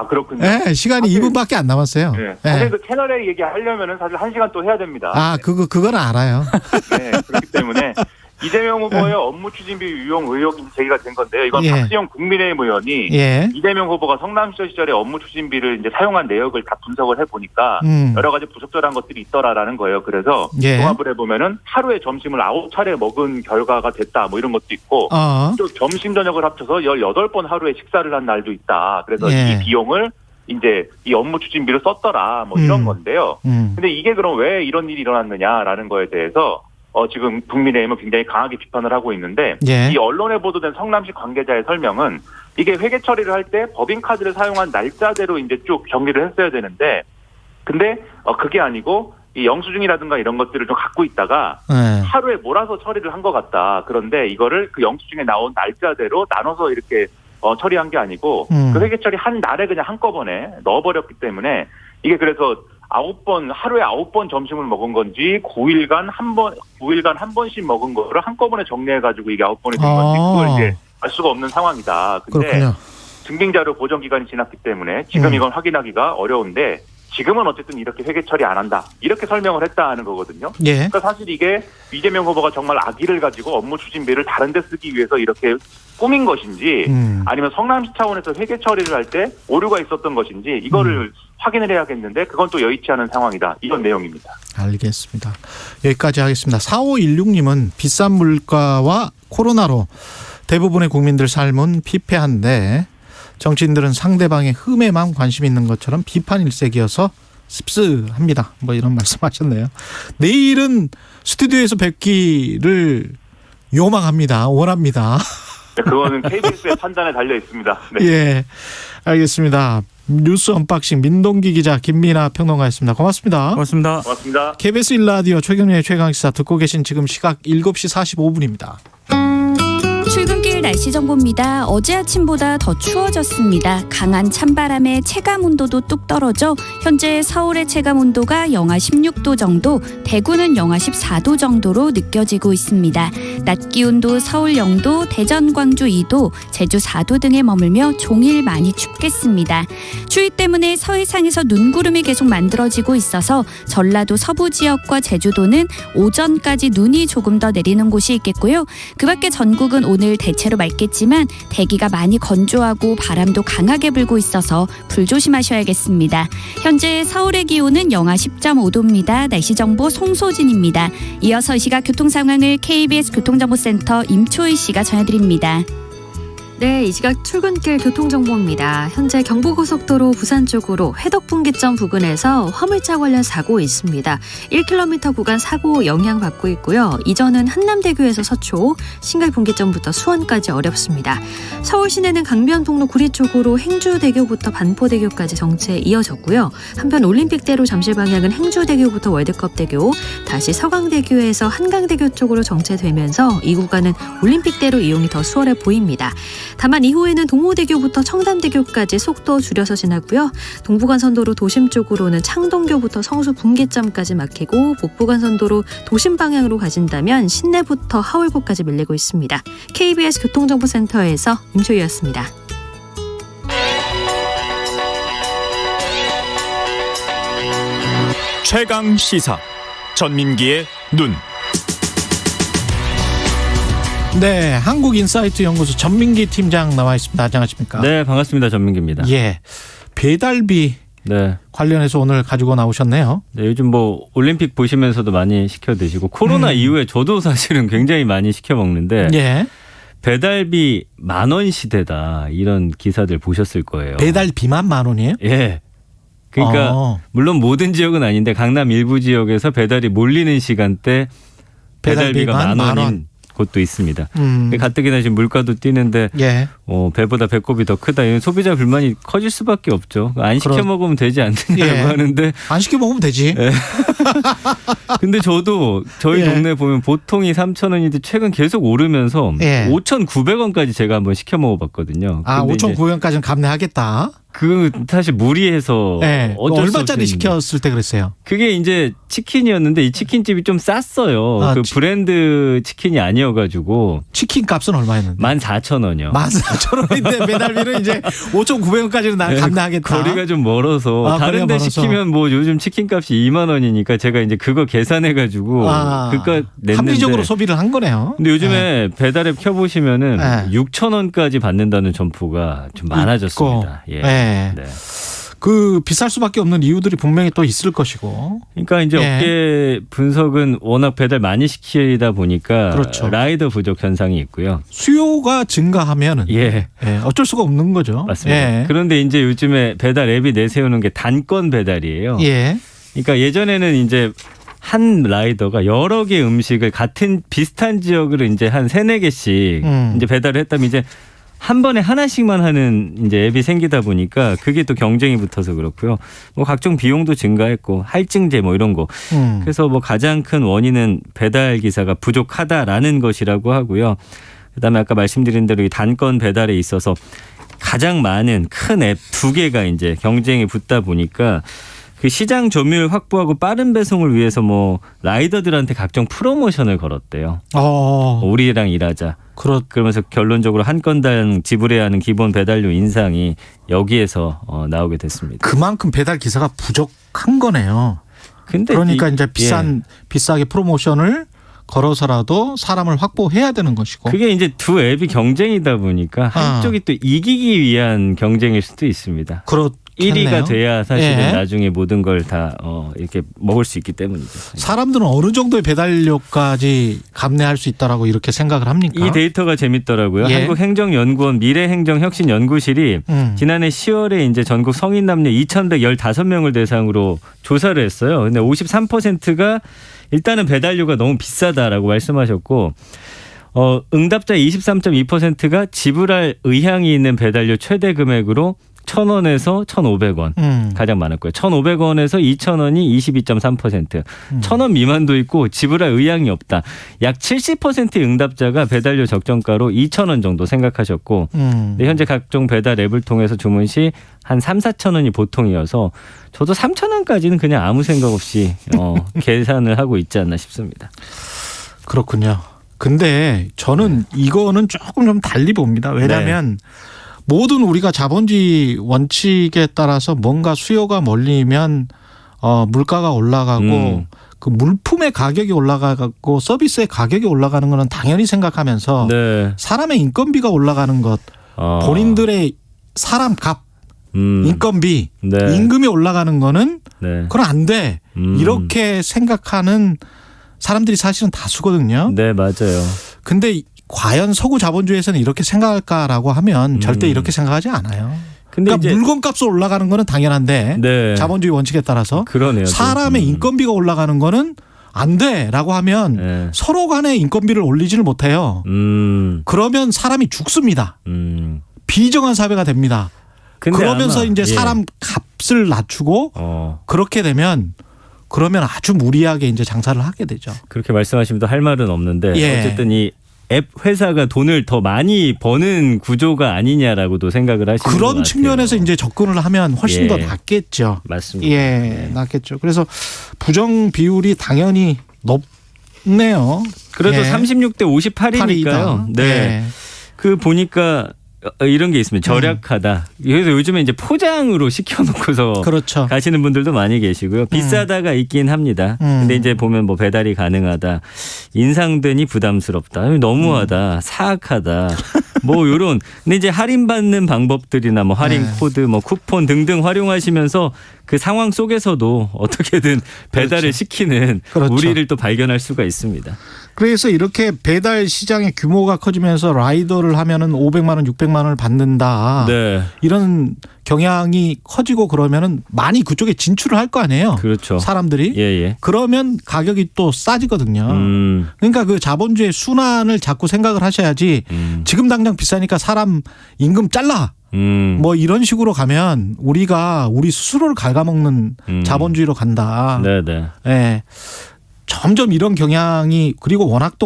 그렇군요. 시간이 2분밖에 안 남았어요. 사실 그 채널A 얘기하려면은 사실 1시간 또 해야 됩니다. 그건 알아요. 그렇기 때문에 이재명 후보의 업무 추진비 유용 의혹이 제기가 된 건데요. 이건 박수영 국민의힘 의원이 이재명 후보가 성남시절 시절에 업무 추진비를 이제 사용한 내역을 다 분석을 해보니까 여러 가지 부적절한 것들이 있더라라는 거예요. 그래서 종합을 해보면은 하루에 점심을 9차례 먹은 결과가 됐다. 뭐 이런 것도 있고 또 점심 저녁을 합쳐서 18번 하루에 식사를 한 날도 있다. 그래서 이 비용을 이제 이 업무 추진비를 썼더라. 뭐 이런 건데요. 근데 이게 그럼 왜 이런 일이 일어났느냐라는 거에 대해서 지금 국민의힘은 굉장히 강하게 비판을 하고 있는데 이 언론에 보도된 성남시 관계자의 설명은 이게 회계 처리를 할 때 법인카드를 사용한 날짜대로 이제 쭉 정리를 했어야 되는데 근데 그게 아니고 이 영수증이라든가 이런 것들을 좀 갖고 있다가 하루에 몰아서 처리를 한 것 같다. 그런데 이거를 그 영수증에 나온 날짜대로 나눠서 이렇게 처리한 게 아니고 그 회계 처리 한 날에 그냥 한꺼번에 넣어버렸기 때문에 이게 그래서 9번, 하루에 9번 점심을 먹은 건지 9일간 한 번씩 먹은 거를 한꺼번에 정리해가지고 이게 9번이 된 건지 그걸 이제 알 수가 없는 상황이다. 근데 증빙자료 보정 기간이 지났기 때문에 지금 이건 확인하기가 어려운데 지금은 어쨌든 이렇게 회계 처리 안 한다. 이렇게 설명을 했다는 거거든요. 그러니까 사실 이게 이재명 후보가 정말 악의를 가지고 업무 추진비를 다른 데 쓰기 위해서 이렇게 꾸민 것인지 아니면 성남시 차원에서 회계 처리를 할 때 오류가 있었던 것인지 이거를 확인을 해야겠는데 그건 또 여의치 않은 상황이다. 이런 내용입니다. 알겠습니다. 여기까지 하겠습니다. 4516님은 비싼 물가와 코로나로 대부분의 국민들 삶은 피폐한데 정치인들은 상대방의 흠에만 관심 있는 것처럼 비판 일색이어서 씁쓸합니다. 뭐 이런 말씀하셨네요. 내일은 스튜디오에서 뵙기를 요망합니다. 원합니다. 네, 그거는 KBS의 판단에 달려 있습니다. 네. 예, 알겠습니다. 뉴스 언박싱 민동기 기자, 김민아 평론가였습니다. 고맙습니다. 고맙습니다. 고맙습니다. KBS 1라디오 최경영의 최강시사 듣고 계신 지금 시각 7시 45분입니다. 출근길 날씨 정보입니다. 어제 아침보다 더 추워졌습니다. 강한 찬바람에 체감 온도도 뚝 떨어져 현재 서울의 체감 온도가 영하 16도 정도, 대구는 영하 14도 정도로 느껴지고 있습니다. 낮 기온도 서울 0도, 대전, 광주 2도, 제주 4도 등에 머물며 종일 많이 춥겠습니다. 추위 때문에 서해상에서 눈구름이 계속 만들어지고 있어서 전라도 서부 지역과 제주도는 오전까지 눈이 조금 더 내리는 곳이 있겠고요. 그 밖에 전국은 오늘 대체로 맑겠지만 대기가 많이 건조하고 바람도 강하게 불고 있어서 불조심하셔야겠습니다. 현재 서울의 기온은 영하 10.5도입니다. 날씨 정보 송소진입니다. 이어서 이 시각 교통 상황을 KBS 교통정보센터 임초희 씨가 전해드립니다. 네, 이 시각 출근길 교통정보입니다. 현재 경부고속도로 부산 쪽으로 해덕분기점 부근에서 화물차 관련 사고 있습니다. 1km 구간 사고 영향받고 있고요. 이전은 한남대교에서 서초, 신갈분기점부터 수원까지 어렵습니다. 서울 시내는 강변북로 구리 쪽으로 행주대교부터 반포대교까지 정체 이어졌고요. 한편 올림픽대로 잠실 방향은 행주대교부터 월드컵대교, 다시 서강대교에서 한강대교 쪽으로 정체되면서 이 구간은 올림픽대로 이용이 더 수월해 보입니다. 다만 이후에는 동호대교부터 청담대교까지 속도 줄여서 지나고요. 동부간선도로 도심 쪽으로는 창동교부터 성수 분기점까지 막히고 북부간선도로 도심 방향으로 가진다면 신내부터 하월고까지 밀리고 있습니다. KBS 교통정보센터에서 임초희였습니다. 최강 시사 전민기의 눈. 네, 한국인사이트 연구소 전민기 팀장 나와 있습니다. 안녕하십니까? 네, 반갑습니다. 전민기입니다. 예, 배달비 네. 관련해서 오늘 가지고 나오셨네요. 네, 요즘 뭐 올림픽 보시면서도 많이 시켜 드시고 코로나 이후에 저도 사실은 굉장히 많이 시켜 먹는데 예. 배달비 10,000원 시대다 이런 기사들 보셨을 거예요. 배달비만 10,000원이에요? 예. 그러니까 물론 모든 지역은 아닌데 강남 일부 지역에서 배달이 몰리는 시간대 배달비가 10,000원인 곳도 있습니다. 가뜩이나 지금 물가도 뛰는데 예. 배보다 배꼽이 더 크다. 이런 소비자 불만이 커질 수밖에 없죠. 안 시켜 먹으면 되지 않느냐고 예. 하는데 안 시켜 먹으면 되지. 예. 근데 저도 저희 예. 동네 보면 보통이 3,000원인데 최근 계속 오르면서 예. 5,900원까지 제가 한번 시켜 먹어봤거든요. 아, 5,900원까지는 감내하겠다. 그 사실 무리해서 네. 어쩔 수 얼마짜리 없이 시켰을 때 그랬어요? 그게 이제 치킨이었는데 이 치킨집이 좀 쌌어요. 아, 그 브랜드 치킨이 아니어가지고 치킨 값은 얼마였는데? 14,000원이요. 14,000원인데 배달비는 이제 5,900원까지는 난 감내하겠다. 거리가 좀 멀어서 다른 데 멀어서. 시키면 뭐 요즘 치킨 값이 2만 원이니까 제가 이제 그거 계산해가지고 그거 냈는데 합리적으로 소비를 한 거네요. 근데 요즘에 배달앱 켜보시면은 네. 6,000원까지 받는다는 점포가 좀 많아졌습니다. 예. 네. 네. 그 비쌀 수밖에 없는 이유들이 분명히 또 있을 것이고. 그러니까 이제 예. 업계 분석은 워낙 배달 많이 시키다 보니까 그렇죠. 라이더 부족 현상이 있고요. 수요가 증가하면은 예. 어쩔 수가 없는 거죠. 맞습니다. 예. 그런데 이제 요즘에 배달 앱이 내세우는 게 단건 배달이에요. 예. 그러니까 예전에는 이제 한 라이더가 여러 개 음식을 같은 비슷한 지역으로 이제 한 3-4개씩 이제 배달을 했다면 이제 한 번에 하나씩만 하는 이제 앱이 생기다 보니까 그게 또 경쟁이 붙어서 그렇고요. 뭐 각종 비용도 증가했고 할증제 뭐 이런 거. 그래서 뭐 가장 큰 원인은 배달 기사가 부족하다라는 것이라고 하고요. 그다음에 아까 말씀드린 대로 이 단건 배달에 있어서 가장 많은 큰 앱 2개가 이제 경쟁이 붙다 보니까 그 시장 점유율 확보하고 빠른 배송을 위해서 뭐 라이더들한테 각종 프로모션을 걸었대요. 우리랑 일하자. 그러면서 결론적으로 한 건당 지불해야 하는 기본 배달료 인상이 여기에서 나오게 됐습니다. 그만큼 배달 기사가 부족한 거네요. 근데 그러니까 이제 비싸게 프로모션을 걸어서라도 사람을 확보해야 되는 것이고. 그게 이제 두 앱이 경쟁이다 보니까 한쪽이 또 이기기 위한 경쟁일 수도 있습니다. 그렇겠네요. 1위가 돼야 사실은 예. 나중에 모든 걸 다 이렇게 먹을 수 있기 때문이죠. 사람들은 어느 정도의 배달료까지 감내할 수 있다라고 이렇게 생각을 합니까? 이 데이터가 재밌더라고요. 예. 한국행정연구원 미래행정혁신연구실이 지난해 10월에 이제 전국 성인 남녀 2,115명을 대상으로 조사를 했어요. 근데 53%가 일단은 배달료가 너무 비싸다라고 말씀하셨고 응답자 23.2%가 지불할 의향이 있는 배달료 최대 금액으로 1,000원에서 1,500원 가장 많았고요. 1,500원에서 2,000원이 22.3%, 1,000원 미만도 있고 지불할 의향이 없다. 약 70%의 응답자가 배달료 적정가로 2,000원 정도 생각하셨고 근데 현재 각종 배달 앱을 통해서 주문 시 한 3, 4천 원이 보통이어서 저도 3,000원까지는 그냥 아무 생각 없이 계산을 하고 있지 않나 싶습니다. 그렇군요. 근데 저는 이거는 조금 좀 달리 봅니다. 왜냐하면 모든 우리가 자본주의 원칙에 따라서 뭔가 수요가 몰리면 물가가 올라가고 그 물품의 가격이 올라가고 서비스의 가격이 올라가는 거는 당연히 생각하면서 사람의 인건비가 올라가는 것, 본인들의 사람 값, 인건비, 임금이 올라가는 거는 그건 안 돼. 이렇게 생각하는 사람들이 사실은 다수거든요. 네, 맞아요. 근데 과연 서구 자본주의에서는 이렇게 생각할까라고 하면 절대 이렇게 생각하지 않아요. 근데 그러니까 물건값이 올라가는 거는 당연한데 자본주의 원칙에 따라서 그러네요. 사람의 인건비가 올라가는 거는 안 돼라고 하면 서로 간의 인건비를 올리지를 못해요. 그러면 사람이 죽습니다. 비정한 사회가 됩니다. 그러면서 이제 사람 값을 낮추고 그렇게 되면 그러면 아주 무리하게 이제 장사를 하게 되죠. 그렇게 말씀하시면 할 말은 없는데 어쨌든 이 앱 회사가 돈을 더 많이 버는 구조가 아니냐라고도 생각을 하시는 것 같아요. 그런 측면에서 이제 접근을 하면 훨씬 더 낫겠죠. 맞습니다. 낫겠죠. 그래서 부정 비율이 당연히 높네요. 그래도 36대 58이니까요. 네. 그 보니까 이런 게 있습니다. 절약하다. 그래서 요즘에 이제 포장으로 시켜놓고서 가시는 분들도 많이 계시고요. 비싸다가 있긴 합니다. 근데 이제 보면 뭐 배달이 가능하다. 인상되니 부담스럽다. 너무하다. 사악하다. 뭐 요런. 근데 이제 할인받는 방법들이나 뭐 할인 코드, 뭐 쿠폰 등등 활용하시면서 그 상황 속에서도 어떻게든 배달을 시키는 우리를 또 발견할 수가 있습니다. 그래서 이렇게 배달 시장의 규모가 커지면서 라이더를 하면은 500만 원, 600만 원을 받는다. 이런 경향이 커지고 그러면은 많이 그쪽에 진출을 할 거 아니에요. 그렇죠. 사람들이. 그러면 가격이 또 싸지거든요. 그러니까 그 자본주의 순환을 자꾸 생각을 하셔야지 지금 당장 비싸니까 사람 임금 잘라. 뭐 이런 식으로 가면 우리가 우리 스스로를 갉아먹는 자본주의로 간다. 네. 점점 이런 경향이 그리고 워낙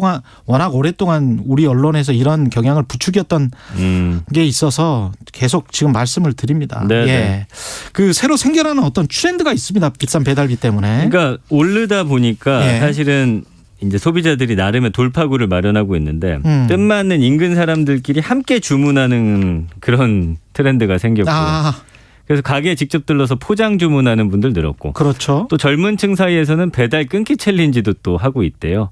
오랫동안 우리 언론에서 이런 경향을 부추겼던 게 있어서 계속 지금 말씀을 드립니다. 그 새로 생겨나는 어떤 트렌드가 있습니다. 비싼 배달비 때문에. 그러니까 오르다 보니까 사실은 이제 소비자들이 나름의 돌파구를 마련하고 있는데 뜻맞는 인근 사람들끼리 함께 주문하는 그런 트렌드가 생겼고요. 그래서 가게에 직접 들러서 포장 주문하는 분들 늘었고. 또 젊은 층 사이에서는 배달 끊기 챌린지도 또 하고 있대요.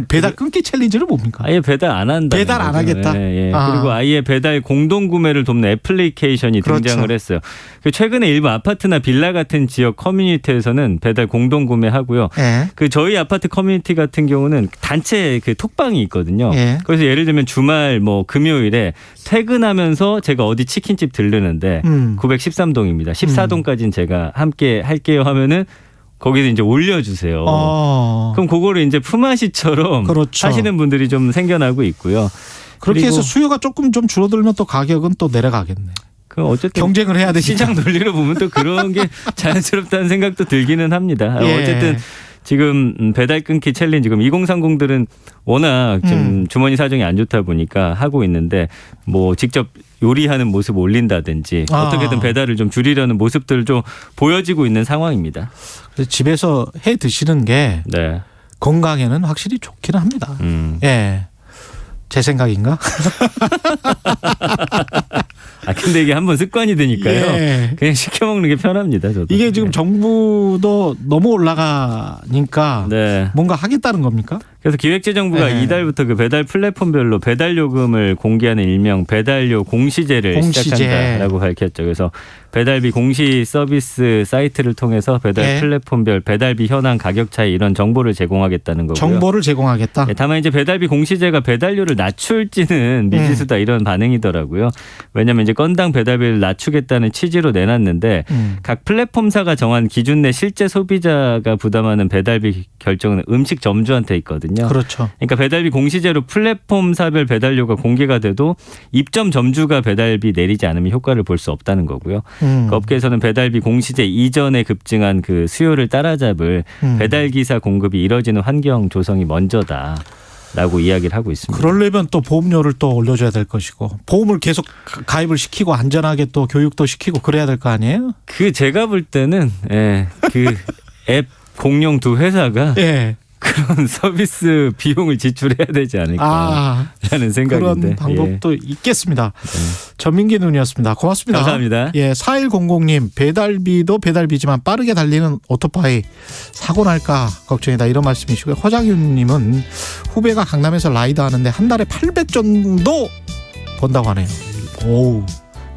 배달 끊기 챌린지는 뭡니까? 아예 배달 안 한다. 배달 안 하겠다. 그리고 아예 배달 공동 구매를 돕는 애플리케이션이 등장을 했어요. 최근에 일부 아파트나 빌라 같은 지역 커뮤니티에서는 배달 공동 구매하고요. 그 저희 아파트 커뮤니티 같은 경우는 단체 그 톡방이 있거든요. 그래서 예를 들면 주말 뭐 금요일에 퇴근하면서 제가 어디 치킨집 들르는데 913동 입니다. 14동까지는 제가 함께 할게요 하면은 거기서 이제 올려주세요. 그럼 그거를 이제 품앗이처럼 하시는 분들이 좀 생겨나고 있고요. 그렇게 해서 수요가 조금 좀 줄어들면 또 가격은 또 내려가겠네. 그 어쨌든 경쟁을 해야 되니까. 시장 논리로 보면 또 그런 게 자연스럽다는 생각도 들기는 합니다. 어쨌든 지금 배달 끊기 챌린지 지금 2030들은 워낙 좀 주머니 사정이 안 좋다 보니까 하고 있는데 뭐 직접 요리하는 모습 올린다든지 어떻게든 배달을 좀 줄이려는 모습들 좀 보여지고 있는 상황입니다. 그래서 집에서 해 드시는 게 건강에는 확실히 좋기는 합니다. 제 생각인가? 근데 이게 한번 습관이 되니까요. 그냥 시켜 먹는 게 편합니다. 저도. 이게 지금 정부도 너무 올라가니까 뭔가 하겠다는 겁니까? 그래서 기획재정부가 네. 이달부터 그 배달 플랫폼별로 배달 요금을 공개하는 일명 배달료 공시제를 시작한다라고 밝혔죠. 그래서 배달비 공시 서비스 사이트를 통해서 배달 네. 플랫폼별 배달비 현황 가격 차이 이런 정보를 제공하겠다는 거고요. 정보를 제공하겠다. 네, 다만 이제 배달비 공시제가 배달료를 낮출지는 미지수다 이런 반응이더라고요. 왜냐하면 이제 건당 배달비를 낮추겠다는 취지로 내놨는데 각 플랫폼사가 정한 기준 내 실제 소비자가 부담하는 배달비 결정은 음식 점주한테 있거든요. 그렇죠. 그러니까 배달비 공시제로 플랫폼사별 배달료가 공개가 돼도 입점 점주가 배달비 내리지 않으면 효과를 볼 수 없다는 거고요. 그 업계에서는 배달비 공시제 이전에 급증한 그 수요를 따라잡을 배달기사 공급이 이뤄지는 환경 조성이 먼저다라고 이야기를 하고 있습니다. 그러려면 또 보험료를 또 올려줘야 될 것이고 보험을 계속 가입을 시키고 안전하게 또 교육도 시키고 그래야 될 거 아니에요? 그 제가 볼 때는 그 앱 공룡 두 회사가 예. 그런 서비스 비용을 지출해야 되지 않을까라는 생각인데. 그런 방법도 있겠습니다. 전민기 눈이었습니다. 고맙습니다. 감사합니다. 예, 4100님 배달비도 배달비지만 빠르게 달리는 오토바이 사고 날까 걱정이다 이런 말씀이시고요. 허장윤님은 후배가 강남에서 라이더 하는데 한 달에 800 정도 번다고 하네요. 오,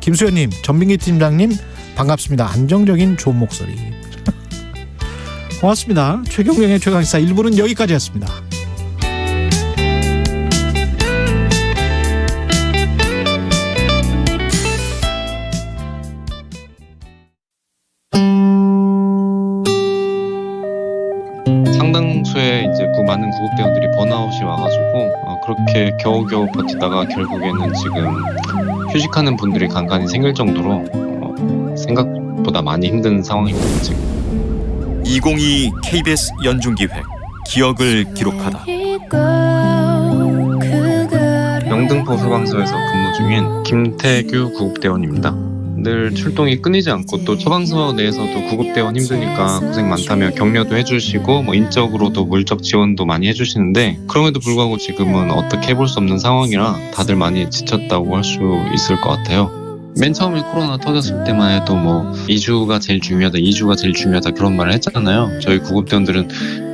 김수현님, 전민기 팀장님 반갑습니다. 안정적인 좋은 목소리. 고맙습니다. 최경영의 최강시사 1부는 여기까지였습니다. 상당수의 이제 많은 구급대원들이 번아웃이 와가지고 그렇게 겨우겨우 버티다가 결국에는 지금 휴직하는 분들이 간간히 생길 정도로 생각보다 많이 힘든 상황입니다. 지금. 2022 KBS 연중기획 기억을 기록하다. 영등포 소방서에서 근무 중인 김태규 구급대원입니다. 늘 출동이 끊이지 않고 또 소방서 내에서도 구급대원 힘드니까 고생 많다며 격려도 해주시고 인적으로도 물적 지원도 많이 해주시는데 그럼에도 불구하고 지금은 어떻게 해볼 수 없는 상황이라 다들 많이 지쳤다고 할 수 있을 것 같아요. 맨 처음에 코로나 터졌을 때만 해도 2주가 제일 중요하다, 2주가 제일 중요하다 그런 말을 했잖아요. 저희 구급대원들은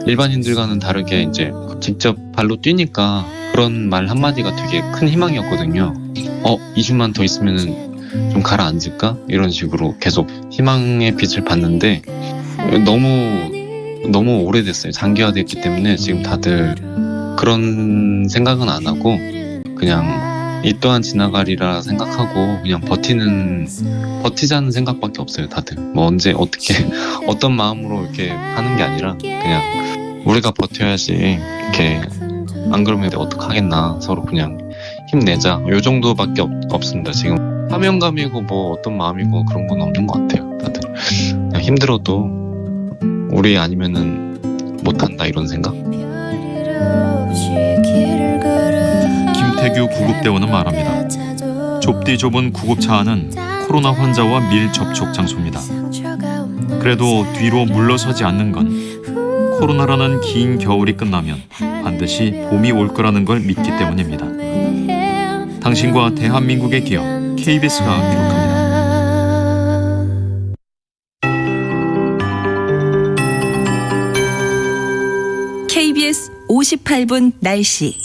일반인들과는 다르게 이제 직접 발로 뛰니까 그런 말 한마디가 되게 큰 희망이었거든요. 2주만 더 있으면은 좀 가라앉을까? 이런 식으로 계속 희망의 빛을 봤는데 너무 오래됐어요. 장기화됐기 때문에 지금 다들 그런 생각은 안 하고 그냥 이 또한 지나가리라 생각하고 그냥 버티자는 생각밖에 없어요. 다들 언제 어떻게 어떤 마음으로 이렇게 하는 게 아니라 그냥 우리가 버텨야지 이렇게 안 그러면 어떡하겠나 서로 그냥 힘내자 요 정도밖에 없습니다. 지금 사명감이고 어떤 마음이고 그런 건 없는 것 같아요. 다들 그냥 힘들어도 우리 아니면은 못한다 이런 생각. 김태규 구급대원은 말합니다. 좁디 좁은 구급차 안은 코로나 환자와 밀접촉 장소입니다. 그래도 뒤로 물러서지 않는 건 코로나라는 긴 겨울이 끝나면 반드시 봄이 올 거라는 걸 믿기 때문입니다. 당신과 대한민국의 기억 KBS가 기록합니다. KBS 58분 날씨.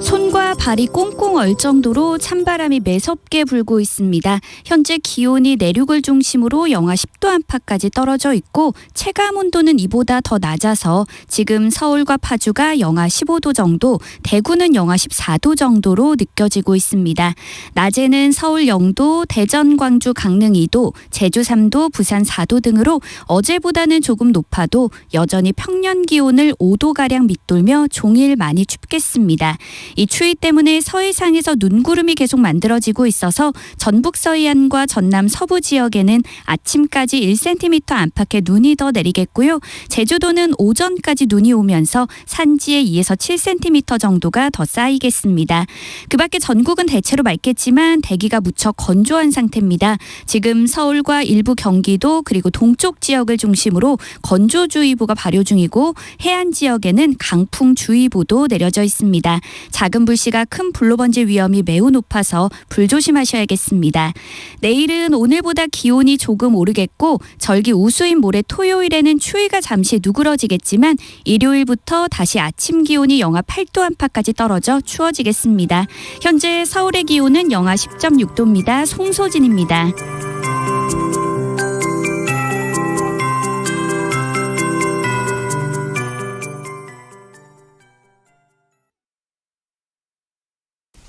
손과 발이 꽁꽁 얼 정도로 찬바람이 매섭게 불고 있습니다. 현재 기온이 내륙을 중심으로 영하 10도 안팎까지 떨어져 있고 체감 온도는 이보다 더 낮아서 지금 서울과 파주가 영하 15도 정도, 대구는 영하 14도 정도로 느껴지고 있습니다. 낮에는 서울 0도, 대전, 광주, 강릉 2도, 제주 3도, 부산 4도 등으로 어제보다는 조금 높아도 여전히 평년 기온을 5도가량 밑돌며 종일 많이 춥겠습니다. 이 추위 때문에 서해상에서 눈구름이 계속 만들어지고 있어서 전북 서해안과 전남 서부 지역에는 아침까지 1cm 안팎의 눈이 더 내리겠고요. 제주도는 오전까지 눈이 오면서 산지에 2에서 7cm 정도가 더 쌓이겠습니다. 그 밖에 전국은 대체로 맑겠지만 대기가 무척 건조한 상태입니다. 지금 서울과 일부 경기도 그리고 동쪽 지역을 중심으로 건조주의보가 발효 중이고 해안 지역에는 강풍주의보도 내려져 있습니다. 작은 불씨가 가스가 큰 불로 번질 위험이 매우 높아서 불조심하셔야겠습니다. 내일은 오늘보다 기온이 조금 오르겠고 절기 우수인 모레 토요일에는 추위가 잠시 누그러지겠지만 일요일부터 다시 아침 기온이 영하 8도 안팎까지 떨어져 추워지겠습니다. 현재 서울의 기온은 영하 10.6도입니다. 송소진입니다.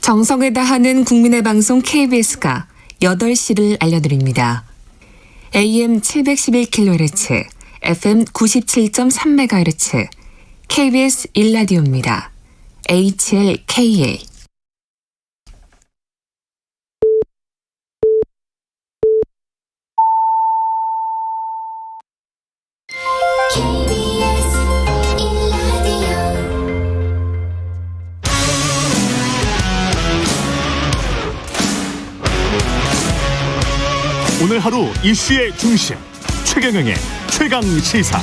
정성을 다하는 국민의 방송 KBS가 8시를 알려드립니다. AM 711kHz, FM 97.3MHz, KBS 1라디오입니다. HLKA. 오늘 하루 이슈의 중심 최경영의 최강 시사.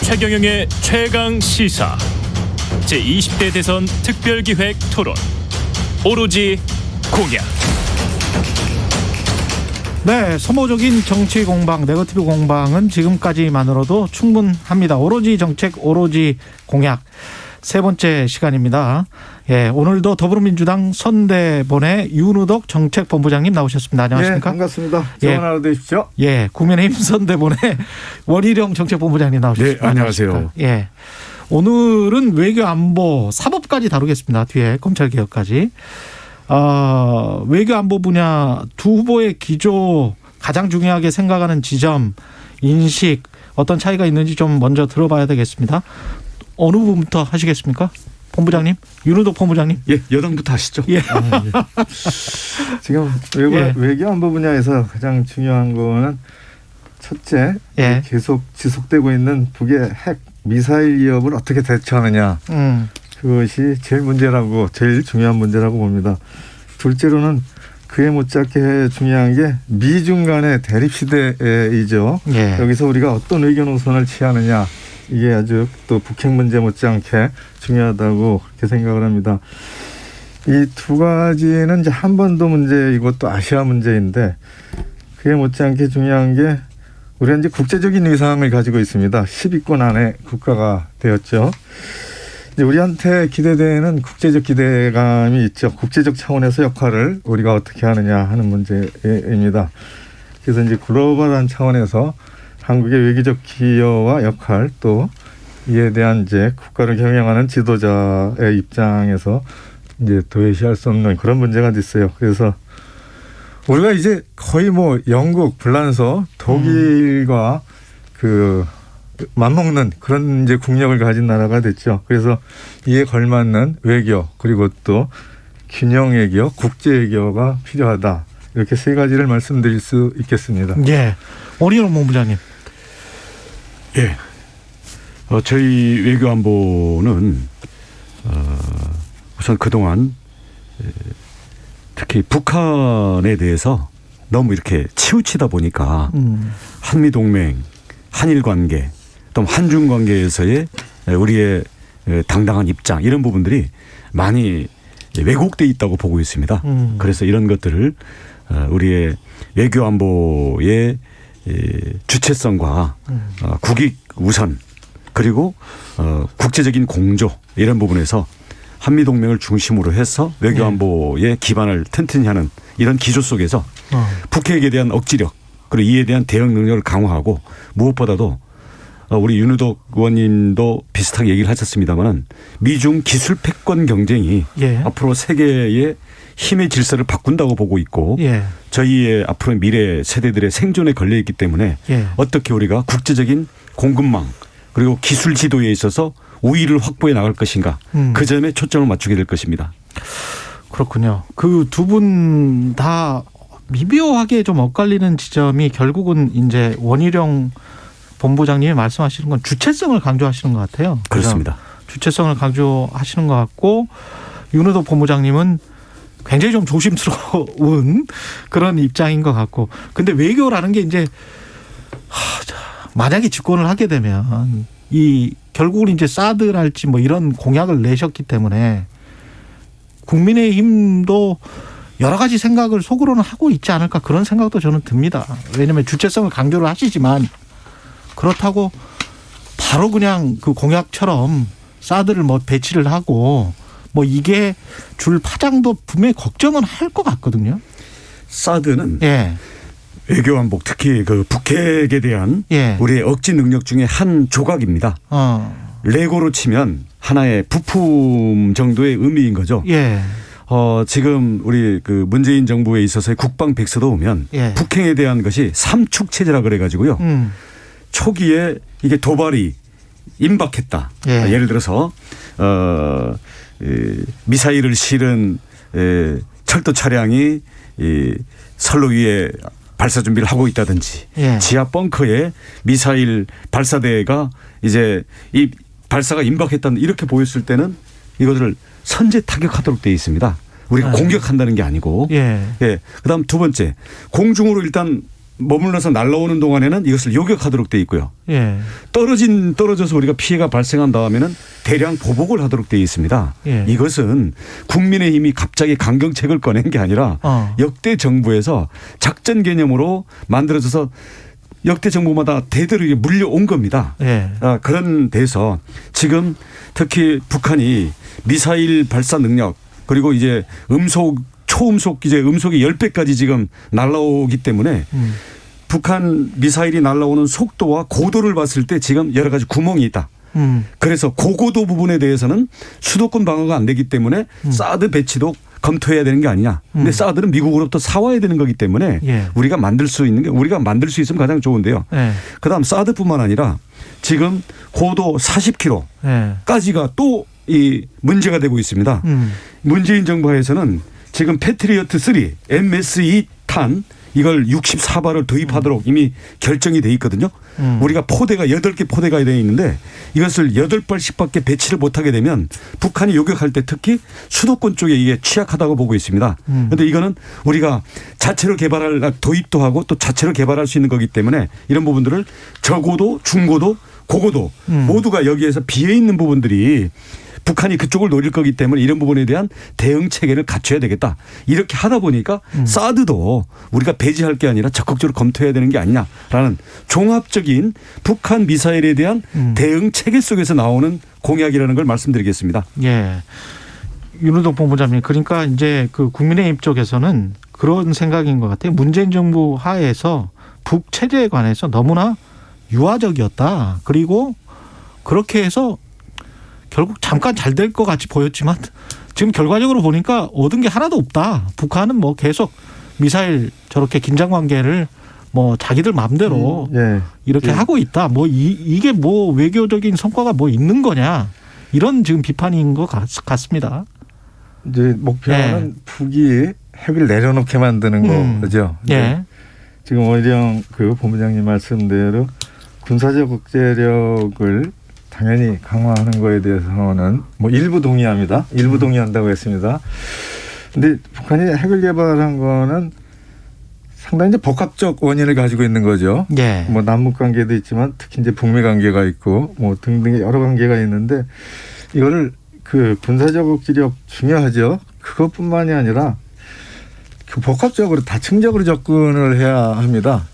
최경영의 최강 시사 제20대 대선 특별기획 토론 오로지 공약. 네, 소모적인 정치 공방, 네거티브 공방은 지금까지만으로도 충분합니다. 오로지 정책, 오로지 공약. 세 번째 시간입니다. 예, 오늘도 더불어민주당 선대본의 윤우덕 정책본부장님 나오셨습니다. 안녕하십니까? 네, 반갑습니다. 좋은 하루 되십시오. 예, 국민의힘 선대본의 원희룡 정책본부장님 나오셨습니다. 네, 안녕하세요. 예, 오늘은 외교 안보 사법까지 다루겠습니다. 뒤에 검찰개혁까지. 외교 안보 분야 두 후보의 기조 가장 중요하게 생각하는 지점, 인식 어떤 차이가 있는지 좀 먼저 들어봐야 되겠습니다. 어느 부분부터 하시겠습니까? 본부장님, 윤우덕 본부장님. 예, 여당부터 하시죠. 예. 지금 외교 안보 분야에서 가장 중요한 거는 첫째, 계속 지속되고 있는 북의 핵 미사일 위협을 어떻게 대처하느냐. 그것이 제일 중요한 문제라고 봅니다. 둘째로는 그에 못지않게 중요한 게 미중 간의 대립 시대이죠. 여기서 우리가 어떤 외교 노선을 취하느냐. 이게 아주 또 북핵 문제 못지않게 중요하다고 그렇게 생각을 합니다. 이 두 가지는 이제 한반도 문제이고 또 아시아 문제인데 그에 못지않게 중요한 게 우리가 이제 국제적인 위상을 가지고 있습니다. 10위권 안에 국가가 되었죠. 우리한테 기대되는 국제적 기대감이 있죠. 국제적 차원에서 역할을 우리가 어떻게 하느냐 하는 문제입니다. 그래서 이제 글로벌한 차원에서 한국의 외교적 기여와 역할 또 이에 대한 이제 국가를 경영하는 지도자의 입장에서 이제 도외시할 수 없는 그런 문제가 있어요. 그래서 우리가 이제 거의 뭐 영국, 불란서, 독일과 맞먹는 그런 이제 국력을 가진 나라가 됐죠. 그래서 이에 걸맞는 외교 그리고 또 균형 외교, 국제 외교가 필요하다. 이렇게 세 가지를 말씀드릴 수 있겠습니다. 예, 원희룡 본부장님. 예, 저희 외교 안보는 우선 그동안 특히 북한에 대해서 너무 이렇게 치우치다 보니까 한미 동맹, 한일 관계, 또 한중 관계에서의 우리의 당당한 입장 이런 부분들이 많이 왜곡돼 있다고 보고 있습니다. 그래서 이런 것들을 우리의 외교 안보의 주체성과 국익 우선 그리고 국제적인 공조 이런 부분에서 한미 동맹을 중심으로 해서 외교 안보의 기반을 튼튼히 하는 이런 기조 속에서 북핵에 대한 억지력 그리고 이에 대한 대응 능력을 강화하고 무엇보다도 우리 윤우덕 의원님도 비슷하게 얘기를 하셨습니다마는 미중 기술 패권 경쟁이 앞으로 세계의 힘의 질서를 바꾼다고 보고 있고 저희의 앞으로 미래 세대들의 생존에 걸려 있기 때문에 어떻게 우리가 국제적인 공급망 그리고 기술 지도에 있어서 우위를 확보해 나갈 것인가 그 점에 초점을 맞추게 될 것입니다. 그렇군요. 그 두 분 다 미묘하게 좀 엇갈리는 지점이 결국은 이제 원희룡 본부장님이 말씀하시는 건 주체성을 강조하시는 것 같아요. 그렇습니다. 주체성을 강조하시는 것 같고 윤우덕 본부장님은 굉장히 좀 조심스러운 그런 입장인 것 같고. 근데 외교라는 게 이제 만약에 집권을 하게 되면 이 결국은 이제 사드랄지 뭐 이런 공약을 내셨기 때문에 국민의힘도 여러 가지 생각을 속으로는 하고 있지 않을까 그런 생각도 저는 듭니다. 왜냐하면 주체성을 강조를 하시지만 그렇다고 바로 그냥 그 공약처럼 사드를 뭐 배치를 하고 뭐 이게 줄 파장도 분명히 걱정은 할 것 같거든요. 사드는 외교안보 특히 그 북핵에 대한 우리의 억지 능력 중에 한 조각입니다. 레고로 치면 하나의 부품 정도의 의미인 거죠. 지금 우리 그 문재인 정부에 있어서의 국방 백서도 보면 북핵에 대한 것이 삼축 체제라 그래가지고요. 초기에 이게 도발이 임박했다. 예를 들어서 미사일을 실은 철도 차량이 선로 위에 발사 준비를 하고 있다든지 지하 벙커에 미사일 발사대가 이제 이 발사가 임박했다는 이렇게 보였을 때는 이것을 선제 타격하도록 되어 있습니다. 우리가 공격한다는 게 아니고. 그다음 두 번째 공중으로 일단 머물러서 날아오는 동안에는 이것을 요격하도록 되어 있고요. 떨어져서 우리가 피해가 발생한 다음에는 대량 보복을 하도록 되어 있습니다. 이것은 국민의힘이 갑자기 강경책을 꺼낸 게 아니라 역대 정부에서 작전 개념으로 만들어져서 역대 정부마다 대대로 물려온 겁니다. 그런 데서 지금 특히 북한이 미사일 발사 능력 그리고 이제 초음속 이제 음속이 10배까지 지금 날아오기 때문에 북한 미사일이 날아오는 속도와 고도를 봤을 때 지금 여러 가지 구멍이 있다. 그래서 고고도 부분에 대해서는 수도권 방어가 안 되기 때문에 사드 배치도 검토해야 되는 게 아니냐. 근데 사드는 미국으로부터 사와야 되는 거기 때문에 우리가 만들 수 있는 게 우리가 만들 수 있으면 가장 좋은데요. 그다음 사드뿐만 아니라 지금 고도 40km까지가 또 이 문제가 되고 있습니다. 문재인 정부 하에서는 지금 패트리어트 3 MSE 탄 이걸 64발을 도입하도록 이미 결정이 돼 있거든요. 우리가 포대가 8개 포대가 되어 있는데 이것을 8발씩밖에 배치를 못하게 되면 북한이 요격할 때 특히 수도권 쪽에 이게 취약하다고 보고 있습니다. 그런데 이거는 우리가 자체로 개발할 도입도 하고 또 자체로 개발할 수 있는 거기 때문에 이런 부분들을 저고도 중고도 고고도 모두가 여기에서 비어 있는 부분들이 북한이 그쪽을 노릴 거기 때문에 이런 부분에 대한 대응 체계를 갖춰야 되겠다. 이렇게 하다 보니까 사드도 우리가 배제할 게 아니라 적극적으로 검토해야 되는 게 아니냐라는 종합적인 북한 미사일에 대한 대응 체계 속에서 나오는 공약이라는 걸 말씀드리겠습니다. 윤호동 본부장님, 그러니까 이제 그 국민의힘 쪽에서는 그런 생각인 것 같아요. 문재인 정부 하에서 북 체제에 관해서 너무나 유화적이었다. 그리고 그렇게 해서 결국 잠깐 잘 될 것 같이 보였지만 지금 결과적으로 보니까 얻은 게 하나도 없다. 북한은 뭐 계속 미사일 저렇게 긴장 관계를 뭐 자기들 마음대로 이렇게 하고 있다. 뭐 이게 뭐 외교적인 성과가 뭐 있는 거냐. 이런 지금 비판인 것 같습니다. 이제 목표는 북이 핵을 내려놓게 만드는 거죠. 지금 원희룡 그 본부장님 말씀대로 군사적 억제력을 당연히 강화하는 거에 대해서는 뭐 일부 동의합니다. 일부 동의한다고 했습니다. 근데 북한이 핵을 개발한 거는 상당히 이제 복합적 원인을 가지고 있는 거죠. 뭐 남북 관계도 있지만 특히 이제 북미 관계가 있고 뭐 등등의 여러 관계가 있는데 이거를 그 군사적 억지력 중요하죠. 그것뿐만이 아니라 그 복합적으로 다층적으로 접근을 해야 합니다.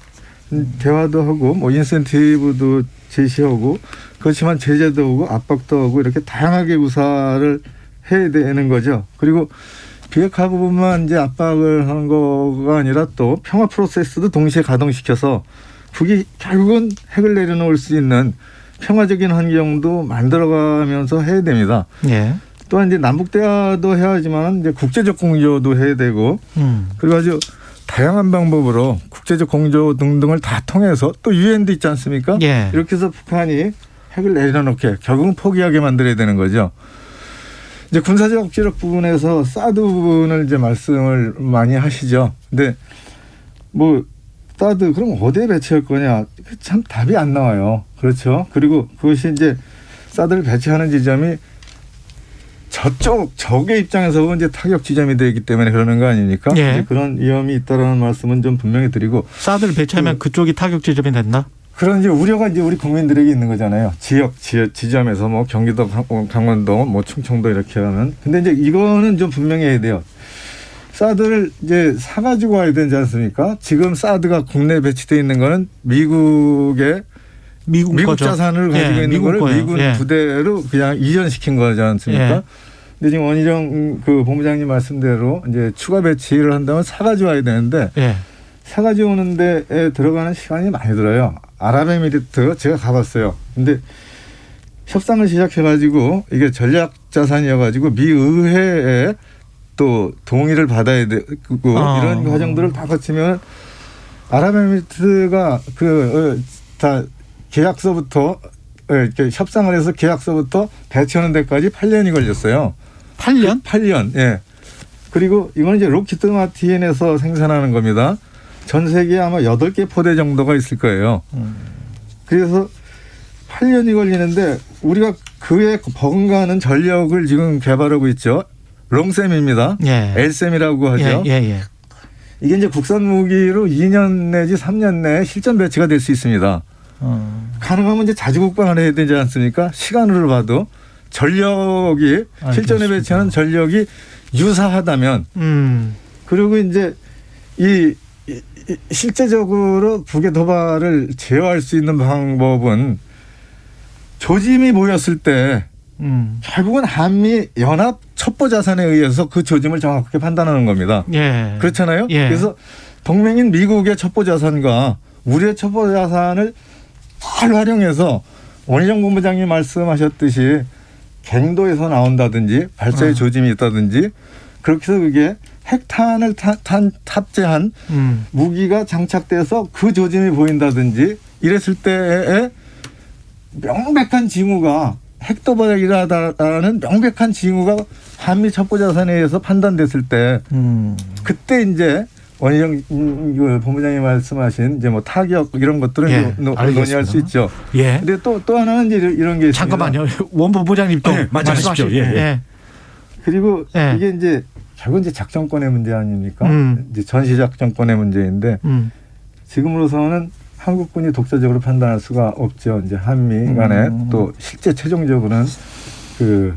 대화도 하고 뭐 인센티브도 제시하고 그렇지만 제재도 하고 압박도 하고 이렇게 다양하게 구사를 해야 되는 거죠. 그리고 비핵화 부분만 이제 압박을 하는 거가 아니라 또 평화 프로세스도 동시에 가동시켜서 북이 결국은 핵을 내려놓을 수 있는 평화적인 환경도 만들어가면서 해야 됩니다. 또한 이제 남북 대화도 해야 하지만 이제 국제적 공조도 해야 되고 그리고 아주 다양한 방법으로 국제적 공조 등등을 다 통해서 또 유엔도 있지 않습니까? 이렇게 해서 북한이 핵을 내려놓게 결국은 포기하게 만들어야 되는 거죠. 이제 군사적 억지력 부분에서 사드 부분을 이제 말씀을 많이 하시죠. 근데 뭐 사드 그럼 어디에 배치할 거냐? 참 답이 안 나와요. 그렇죠. 그리고 그것이 이제 사드를 배치하는 지점이 적의 입장에서 보면 이제 타격 지점이 되기 때문에 그러는 거 아닙니까? 예. 이제 그런 위험이 있다라는 말씀은 좀 분명히 드리고. 사드를 배치하면 그쪽이 타격 지점이 된다? 그런 이제 우려가 이제 우리 국민들에게 있는 거잖아요. 지점에서 뭐 경기도, 강원도, 뭐 충청도 이렇게 하면. 근데 이제 이거는 좀 분명히 해야 돼요. 사드를 이제 사가지고 와야 되지 않습니까? 지금 사드가 국내에 배치되어 있는 거는 미국 자산을 가지고 있는 거를 미군 부대로 그냥 이전시킨 거지 않습니까? 근데 지금 원희정 그 본부장님 말씀대로 이제 추가 배치를 한다면 사가지고 와야 되는데 사가지고 오는 데에 들어가는 시간이 많이 들어요. 아랍에미리트 제가 가봤어요. 근데 협상을 시작해가지고 이게 전략 자산이어가지고 미 의회에 또 동의를 받아야 되고 이런 과정들을 다 거치면 아랍에미리트가 다 계약서부터 이렇게 협상을 해서 계약서부터 배치하는 데까지 8년이 걸렸어요. 8년? 8년. 예. 그리고 이건 이제 록히드 마틴에서 생산하는 겁니다. 전 세계에 아마 8개 포대 정도가 있을 거예요. 그래서 8년이 걸리는데 우리가 그에 버금가는 전력을 지금 개발하고 있죠. 롱셈입니다. 엘셈이라고 하죠. 이게 이제 국산 무기로 2년 내지 3년 내에 실전 배치가 될 수 있습니다. 가능하면 이제 자주국방을 해야 되지 않습니까? 시간으로 봐도 전력이 실전에 배치하는 전력이 유사하다면 그리고 이제 이 실제적으로 북의 도발을 제어할 수 있는 방법은 조짐이 모였을 때 결국은 한미 연합 첩보 자산에 의해서 그 조짐을 정확하게 판단하는 겁니다. 그렇잖아요. 그래서 동맹인 미국의 첩보 자산과 우리의 첩보 자산을 잘 활용해서 원희정 본부장님 말씀하셨듯이 갱도에서 나온다든지 발사의 조짐이 있다든지 그렇게 해서 그게 핵탄을 탑재한 무기가 장착돼서 그 조짐이 보인다든지 이랬을 때에 명백한 징후가 핵도발이라는 명백한 징후가 한미 첩보 자산에 의해서 판단됐을 때 그때 이제 원희정 본부장이 말씀하신 이제 뭐 타격 이런 것들은 논의할 수 있죠. 근데 또 하나는 이제 이런 게 있습니다. 잠깐만요. 원 본부장님 또 말씀하십시오. 그리고 이게 이제 결국 이제 작전권의 문제 아닙니까? 이제 전시 작전권의 문제인데 지금으로서는 한국군이 독자적으로 판단할 수가 없죠. 이제 한미 간에 또 실제 최종적으로는 그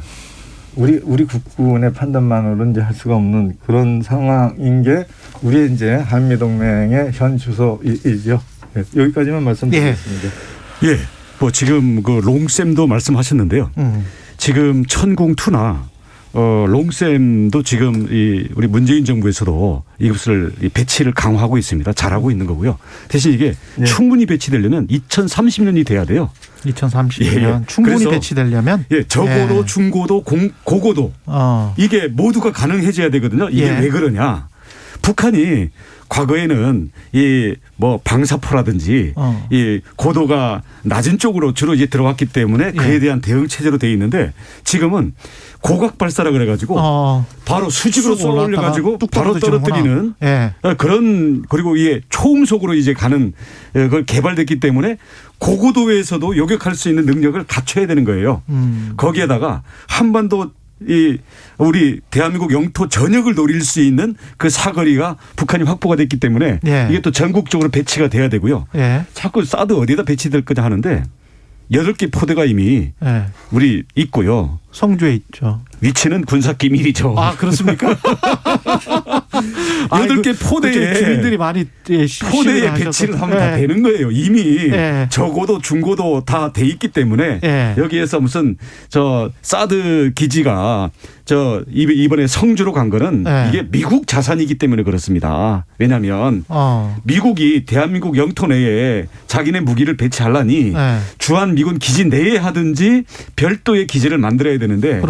우리 국군의 판단만으로는 이제 할 수가 없는 그런 상황인 게 우리의 이제 한미 동맹의 현 주소이죠. 여기까지만 말씀드리겠습니다. 뭐 지금 그 롱셈도 말씀하셨는데요. 지금 천궁2나 롱셈도 지금 우리 문재인 정부에서도 이것을 배치를 강화하고 있습니다. 잘하고 있는 거고요. 대신 이게 충분히 배치되려면 2030년이 돼야 돼요. 2030년 충분히 배치되려면 저고도 중고도 고고도 이게 모두가 가능해져야 되거든요. 이게 왜 그러냐. 북한이 과거에는 이 뭐 방사포라든지 이 고도가 낮은 쪽으로 주로 이제 들어왔기 때문에 그에 대한 대응 체제로 돼 있는데 지금은 고각 발사라 그래가지고 바로 수직으로 쏘아 올려가지고 바로 떨어뜨리는 그런 그리고 이게 초음속으로 이제 가는 그걸 개발됐기 때문에 고고도에서도 요격할 수 있는 능력을 갖춰야 되는 거예요. 거기에다가 한반도 우리 대한민국 영토 전역을 노릴 수 있는 그 사거리가 북한이 확보가 됐기 때문에 이게 또 전국적으로 배치가 돼야 되고요. 자꾸 사드 어디에다 배치될 거냐 하는데 8개 포대가 이미 우리 있고요. 성주에 있죠. 위치는 군사 기밀이죠. 아, 그렇습니까? 8개 포대에 주민들이 많이 포대에 배치를 하면 다 되는 거예요. 이미 저고도 중고도 다 돼 있기 때문에 여기에서 무슨 저 사드 기지가 저 이번에 성주로 간 거는 이게 미국 자산이기 때문에 그렇습니다. 왜냐하면 미국이 대한민국 영토 내에 자기네 무기를 배치하려니 주한 미군 기지 내에 하든지 별도의 기지를 만들어야 되는데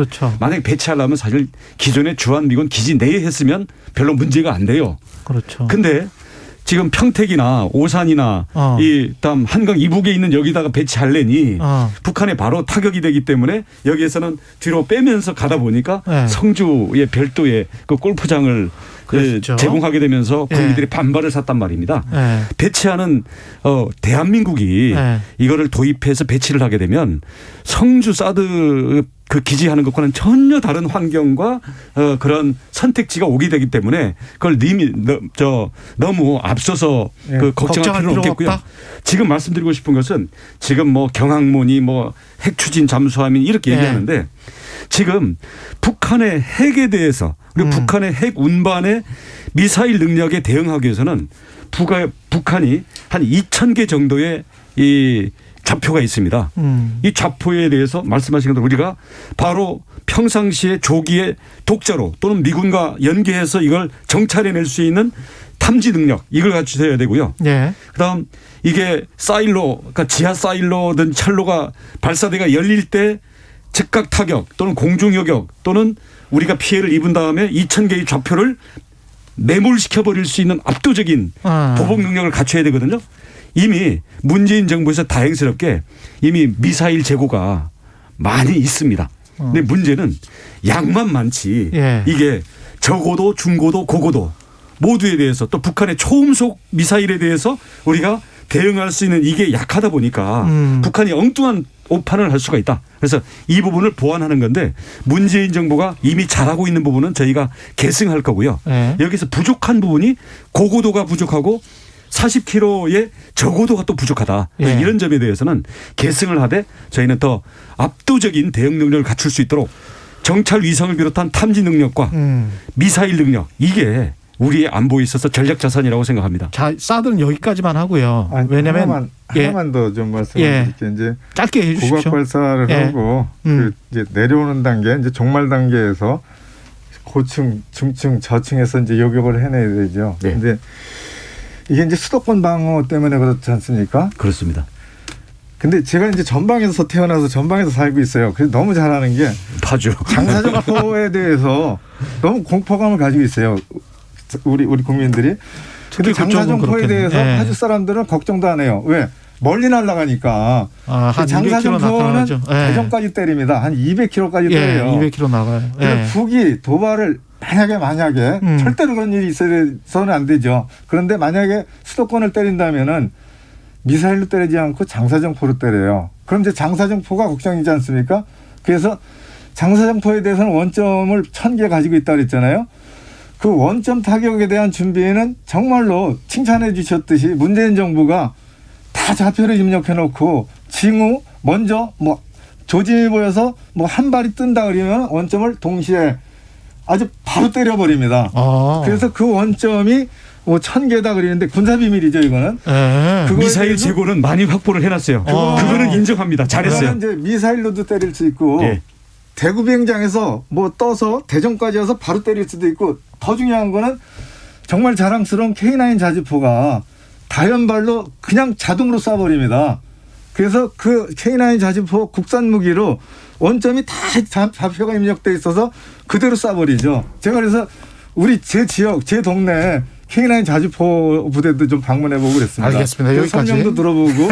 만약에 배치하려면 사실 기존의 주한 미군 기지 내에 했으면 별로 문제가 안 돼요. 근데 지금 평택이나 오산이나 다음 한강 이북에 있는 여기다가 배치하려니 북한에 바로 타격이 되기 때문에 여기에서는 뒤로 빼면서 가다 보니까 성주의 별도의 그 골프장을 제공하게 되면서 국민들이 반발을 샀단 말입니다. 배치하는 대한민국이 이거를 도입해서 배치를 하게 되면 성주 사드 그 기지하는 것과는 전혀 다른 환경과 그런 선택지가 오게 되기 때문에 그걸 너무 앞서서 그 걱정할 필요는 없겠고요. 없다? 지금 말씀드리고 싶은 것은 지금 뭐 경항모니 뭐 핵추진 잠수함이 이렇게 얘기하는데 지금 북한의 핵에 대해서 그리고 북한의 핵 운반의 미사일 능력에 대응하기 위해서는 북한이 한 2,000개 정도의 이 좌표가 있습니다. 이 좌표에 대해서 말씀하신 것처럼 우리가 바로 평상시에 조기에 독자로 또는 미군과 연계해서 이걸 정찰해낼 수 있는 탐지 능력 이걸 갖추셔야 되고요. 네. 그다음 이게 사일로 그러니까 지하 사일로든 철로가 발사대가 열릴 때 즉각 타격 또는 공중 요격 또는 우리가 피해를 입은 다음에 2,000개의 좌표를 매몰시켜버릴 수 있는 압도적인 보복 능력을 갖춰야 되거든요. 이미 문재인 정부에서 다행스럽게 이미 미사일 재고가 많이 있습니다. 근데 문제는 양만 많지 이게 저고도 중고도 고고도 모두에 대해서 또 북한의 초음속 미사일에 대해서 우리가 대응할 수 있는 이게 약하다 보니까 북한이 엉뚱한 오판을 할 수가 있다. 그래서 이 부분을 보완하는 건데 문재인 정부가 이미 잘하고 있는 부분은 저희가 계승할 거고요. 여기서 부족한 부분이 고고도가 부족하고 40km의 저고도가 또 부족하다. 이런 점에 대해서는 계승을 하되 저희는 더 압도적인 대응 능력을 갖출 수 있도록 정찰 위성을 비롯한 탐지 능력과 미사일 능력 이게 우리의 안보에 있어서 전략 자산이라고 생각합니다. 자, 사드는 여기까지만 하고요. 왜냐하면 하나만 더 좀 말씀드릴게요. 이제 짧게 해주십시오. 고각 발사를 하고 이제 내려오는 단계, 이제 종말 단계에서 고층, 중층, 저층에서 이제 요격을 해내야 되죠. 그런데 이게 이제 수도권 방어 때문에 그렇지 않습니까? 그렇습니다. 근데 제가 이제 전방에서 태어나서 전방에서 살고 있어요. 그래서 너무 잘하는 게 파주 장사정포에 대해서 너무 공포감을 가지고 있어요. 우리 국민들이. 근데 장사정포에 대해서 파주 사람들은 걱정도 안 해요. 왜? 멀리 날아가니까. 장사정포는 대전까지 때립니다. 한 200km까지 때려요. 200km 나가요. 북이 도발을 만약에 절대로 그런 일이 있어서는 안 되죠. 그런데 만약에 수도권을 때린다면은 미사일로 때리지 않고 장사정포로 때려요. 그럼 이제 장사정포가 걱정이지 않습니까? 그래서 장사정포에 대해서는 원점을 1,000개 가지고 있다 그랬잖아요. 그 원점 타격에 대한 준비는 정말로 칭찬해 주셨듯이 문재인 정부가 다 좌표를 입력해 놓고 징후 먼저 뭐 조짐이 보여서 뭐 한 발이 뜬다 그러면 원점을 동시에 아주 바로 때려버립니다. 그래서 그 원점이 뭐 1,000개다 그러는데 군사비밀이죠, 이거는. 미사일 재고는 많이 확보를 해놨어요. 그거는 인정합니다. 잘했어요. 이제 미사일로도 때릴 수 있고 대구 비행장에서 뭐 떠서 대전까지 와서 바로 때릴 수도 있고 더 중요한 거는 정말 자랑스러운 K9 자주포가 다연발로 그냥 자동으로 쏴버립니다. 그래서 그 K9 자주포 국산 무기로 원점이 다 좌표가 입력돼 있어서 그대로 쏴버리죠. 제가 그래서 제 지역, 제 동네 K9 자주포 부대도 좀 방문해보고 그랬습니다. 알겠습니다. 여기까지. 설명도 들어보고.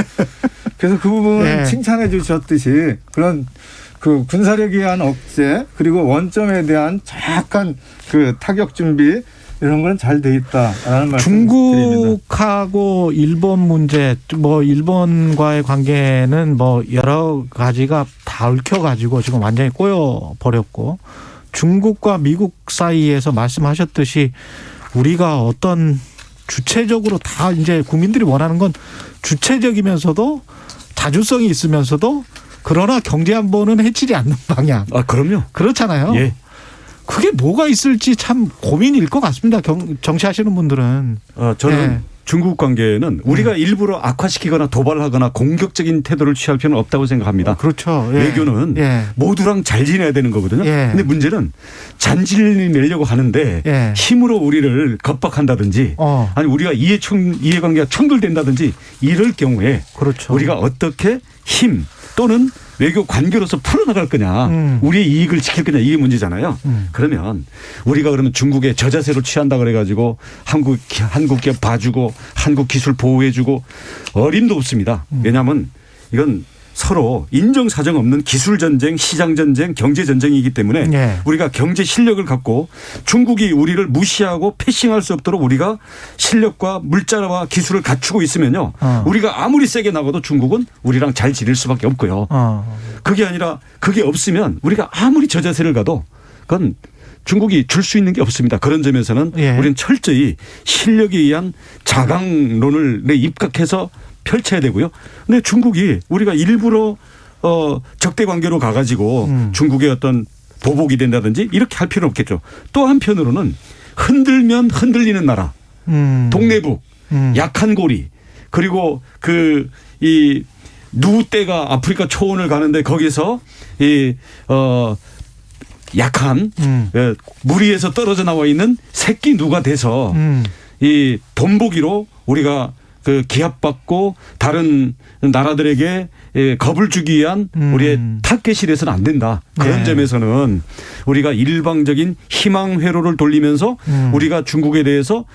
그래서 그 부분은 칭찬해 주셨듯이 그런 그 군사력에 의한 억제 그리고 원점에 대한 정확한 그 타격 준비 이런 건 잘 돼 있다라는 말씀 중국하고 일본 문제, 뭐 일본과의 관계는 뭐 여러 가지가 다 얽혀가지고 지금 완전히 꼬여 버렸고 중국과 미국 사이에서 말씀하셨듯이 우리가 어떤 주체적으로 다 이제 국민들이 원하는 건 주체적이면서도 자주성이 있으면서도 그러나 경제 안보는 해치지 않는 방향. 그럼요. 그렇잖아요. 그게 뭐가 있을지 참 고민일 것 같습니다. 정치하시는 분들은. 저는 중국 관계는 우리가 일부러 악화시키거나 도발하거나 공격적인 태도를 취할 필요는 없다고 생각합니다. 그렇죠. 외교는 모두랑 잘 지내야 되는 거거든요. 근데 문제는 잔질을 내려고 하는데 힘으로 우리를 겁박한다든지 아니 우리가 이해관계가 충돌된다든지 이럴 경우에 우리가 어떻게 힘 또는 외교 관계로서 풀어나갈 거냐 우리의 이익을 지킬 거냐 이게 문제잖아요. 그러면 우리가 그러면 중국의 저자세로 취한다 그래가지고 한국 기업 봐주고 한국 기술 보호해주고 어림도 없습니다. 왜냐하면 이건 서로 인정사정 없는 기술전쟁, 시장전쟁, 경제전쟁이기 때문에 예. 우리가 경제 실력을 갖고 중국이 우리를 무시하고 패싱할 수 없도록 우리가 실력과 물자와 기술을 갖추고 있으면요. 우리가 아무리 세게 나가도 중국은 우리랑 잘 지낼 수밖에 없고요. 그게 아니라 그게 없으면 우리가 아무리 저자세를 가도 그건 중국이 줄 수 있는 게 없습니다. 그런 점에서는 예. 우리는 철저히 실력에 의한 자강론을 입각해서 펼쳐야 되고요. 근데 중국이 우리가 일부러 적대 관계로 가가지고 중국의 어떤 보복이 된다든지 이렇게 할 필요는 없겠죠. 또 한편으로는 흔들면 흔들리는 나라, 동네북, 약한 고리, 그리고 이 누떼가 아프리카 초원을 가는데 거기서 약한 무리에서 떨어져 나와 있는 새끼 누가 돼서 이 돈보기로 우리가 그 기합받고 다른 나라들에게 겁을 주기 위한 우리의 타겟실에서는 안 된다. 그런 네. 점에서는 우리가 일방적인 희망 회로를 돌리면서 우리가 중국에 대해서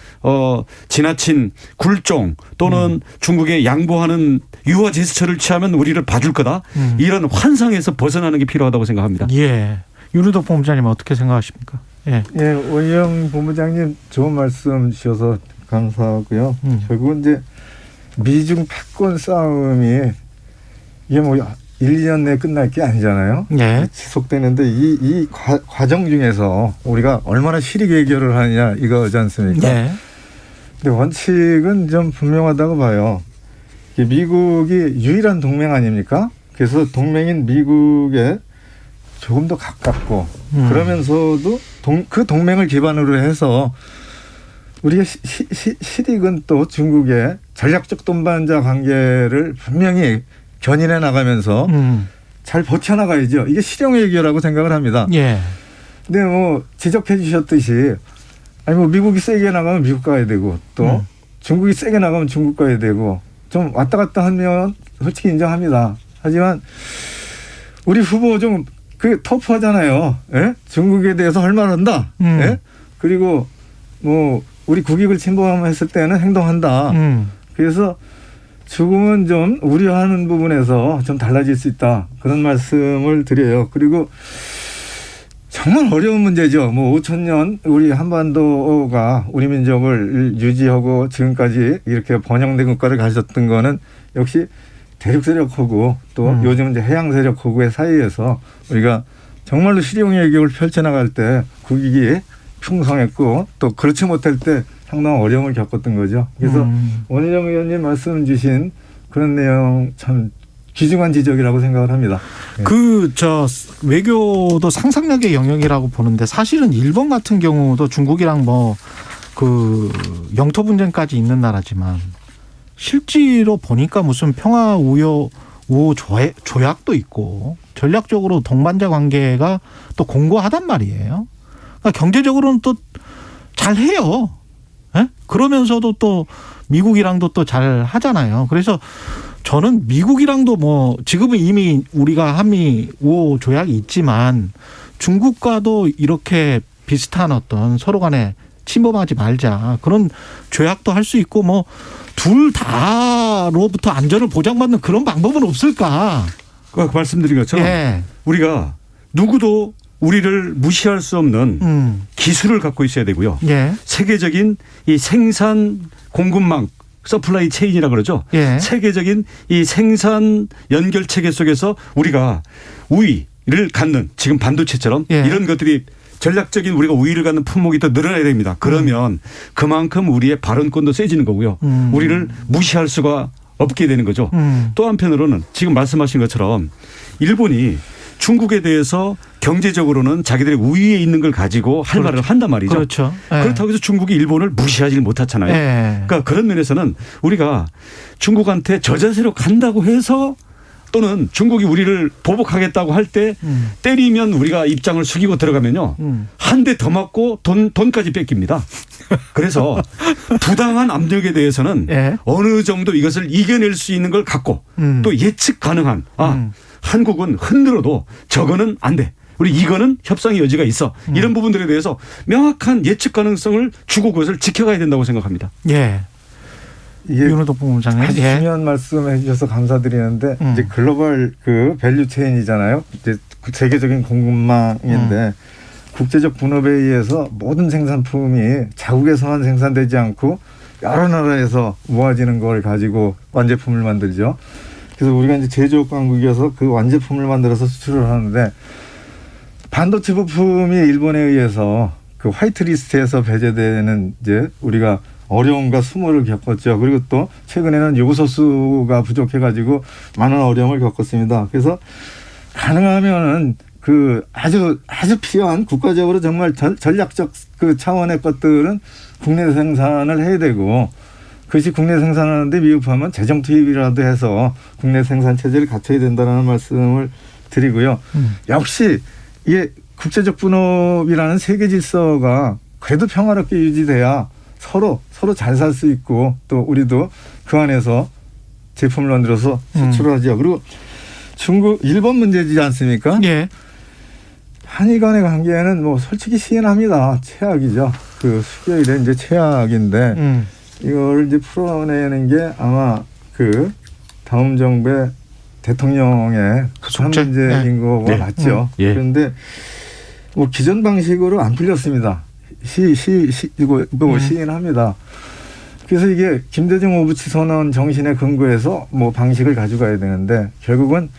지나친 굴종 또는 중국에 양보하는 유화 제스처를 취하면 우리를 봐줄 거다. 이런 환상에서 벗어나는 게 필요하다고 생각합니다. 예. 윤우덕 본부장님 어떻게 생각하십니까? 예. 예, 원영 본부장님 좋은 말씀 주셔서 감사하고요. 결국은 이제 미중 패권 싸움이 이게 뭐 1, 2년 내에 끝날 게 아니잖아요. 예. 지속되는데 이 과정 중에서 우리가 얼마나 실익 해결을 하느냐 이거지 않습니까? 예. 근데 원칙은 좀 분명하다고 봐요. 미국이 유일한 동맹 아닙니까? 그래서 동맹인 미국에 조금 더 가깝고 그러면서도 그 동맹을 기반으로 해서 우리가 실익은 또 중국의 전략적 동반자 관계를 분명히 견인해 나가면서 잘 버텨나가야죠. 이게 실용 해결이라고 생각을 합니다. 예. 근데 뭐 지적해 주셨듯이 아니 뭐 미국이 세게 나가면 미국 가야 되고 또 중국이 세게 나가면 중국 가야 되고 좀 왔다 갔다 하면 솔직히 인정합니다. 하지만 우리 후보 좀 그 터프하잖아요. 예? 중국에 대해서 할 말한다. 예? 그리고 뭐 우리 국익을 침범했을 때는 행동한다. 그래서 조금은 좀 우려하는 부분에서 좀 달라질 수 있다. 그런 말씀을 드려요. 그리고 정말 어려운 문제죠. 뭐 5천 년 우리 한반도가 우리 민족을 유지하고 지금까지 이렇게 번영된 국가를 가졌던 거는 역시 대륙 세력하고 또 요즘 이제 해양 세력하고의 사이에서 우리가 정말로 실용 해결을 펼쳐나갈 때 국익이 풍성했고 또 그렇지 못할 때 상당한 어려움을 겪었던 거죠. 그래서 원희정 의원님 말씀 주신 그런 내용 참 귀중한 지적이라고 생각을 합니다. 외교도 상상력의 영역이라고 보는데 사실은 일본 같은 경우도 중국이랑 영토 분쟁까지 있는 나라지만 실제로 보니까 무슨 평화 우호 조약도 있고 전략적으로 동반자 관계가 또 공고하단 말이에요. 그러니까 경제적으로는 또 잘해요. 예? 그러면서도 또 미국이랑도 또 잘 하잖아요. 그래서 저는 미국이랑도 지금은 이미 우리가 한미 우호 조약이 있지만 중국과도 이렇게 비슷한 어떤 서로 간에 침범하지 말자. 그런 조약도 할 수 있고 둘 다로부터 안전을 보장받는 그런 방법은 없을까? 말씀드린 것처럼 우리가 누구도 우리를 무시할 수 없는 기술을 갖고 있어야 되고요. 세계적인 이 생산 공급망 서플라이 체인이라고 그러죠. 세계적인 이 생산 연결 체계 속에서 우리가 우위를 갖는 지금 반도체처럼 이런 것들이 전략적인 우리가 우위를 갖는 품목이 더 늘어나야 됩니다. 그러면 그만큼 우리의 발언권도 세지는 거고요. 우리를 무시할 수가 없게 되는 거죠. 또 한편으로는 지금 말씀하신 것처럼 일본이 중국에 대해서 경제적으로는 자기들의 우위에 있는 걸 가지고 할 말을 한단 말이죠. 그렇죠. 그렇다고 해서 중국이 일본을 무시하지 못하잖아요. 그러니까 그런 면에서는 우리가 중국한테 저자세로 간다고 해서 또는 중국이 우리를 보복하겠다고 할 때 때리면 우리가 입장을 숙이고 들어가면요. 한 대 더 맞고 돈까지 뺏깁니다. 그래서 부당한 압력에 대해서는 어느 정도 이것을 이겨낼 수 있는 걸 갖고 또 예측 가능한 한국은 흔들어도 저거는 안 돼. 우리 이거는 협상의 여지가 있어. 이런 부분들에 대해서 명확한 예측 가능성을 주고 그것을 지켜가야 된다고 생각합니다. 예. 윤호동 본부장님. 아주 중요한 말씀해 주셔서 감사드리는데 이제 글로벌 그 밸류 체인이잖아요. 이제 세계적인 공급망인데 국제적 분업에 의해서 모든 생산품이 자국에서만 생산되지 않고 여러 나라에서 모아지는 걸 가지고 완제품을 만들죠. 그래서 우리가 이제 제조업 강국이어서 그 완제품을 만들어서 수출을 하는데 반도체 부품이 일본에 의해서 그 화이트리스트에서 배제되는 이제 우리가 어려움과 수모를 겪었죠. 그리고 또 최근에는 요소수가 부족해가지고 많은 어려움을 겪었습니다. 그래서 가능하면은 그 아주 필요한 국가적으로 정말 전략적 그 차원의 것들은 국내 생산을 해야 되고 그것이 국내 생산하는데 미흡하면 재정 투입이라도 해서 국내 생산 체제를 갖춰야 된다는 말씀을 드리고요. 역시 이게 국제적 분업이라는 세계 질서가 그래도 평화롭게 유지돼야 서로 잘 살 수 있고 또 우리도 그 안에서 제품을 만들어서 수출을 하죠. 그리고 일본 문제지 않습니까? 예. 한일 간의 관계는 뭐 솔직히 시인합니다. 최악이죠. 그 수교일에 이제 최악인데 이걸 이제 풀어내는 게 아마 그 다음 정부의 대통령의 한 문제인 거가 맞죠. 예. 그런데 뭐 기존 방식으로 안 풀렸습니다. 이거 시인합니다. 그래서 이게 김대중 오부치 선언 정신에 근거해서 뭐 방식을 가져가야 되는데 결국은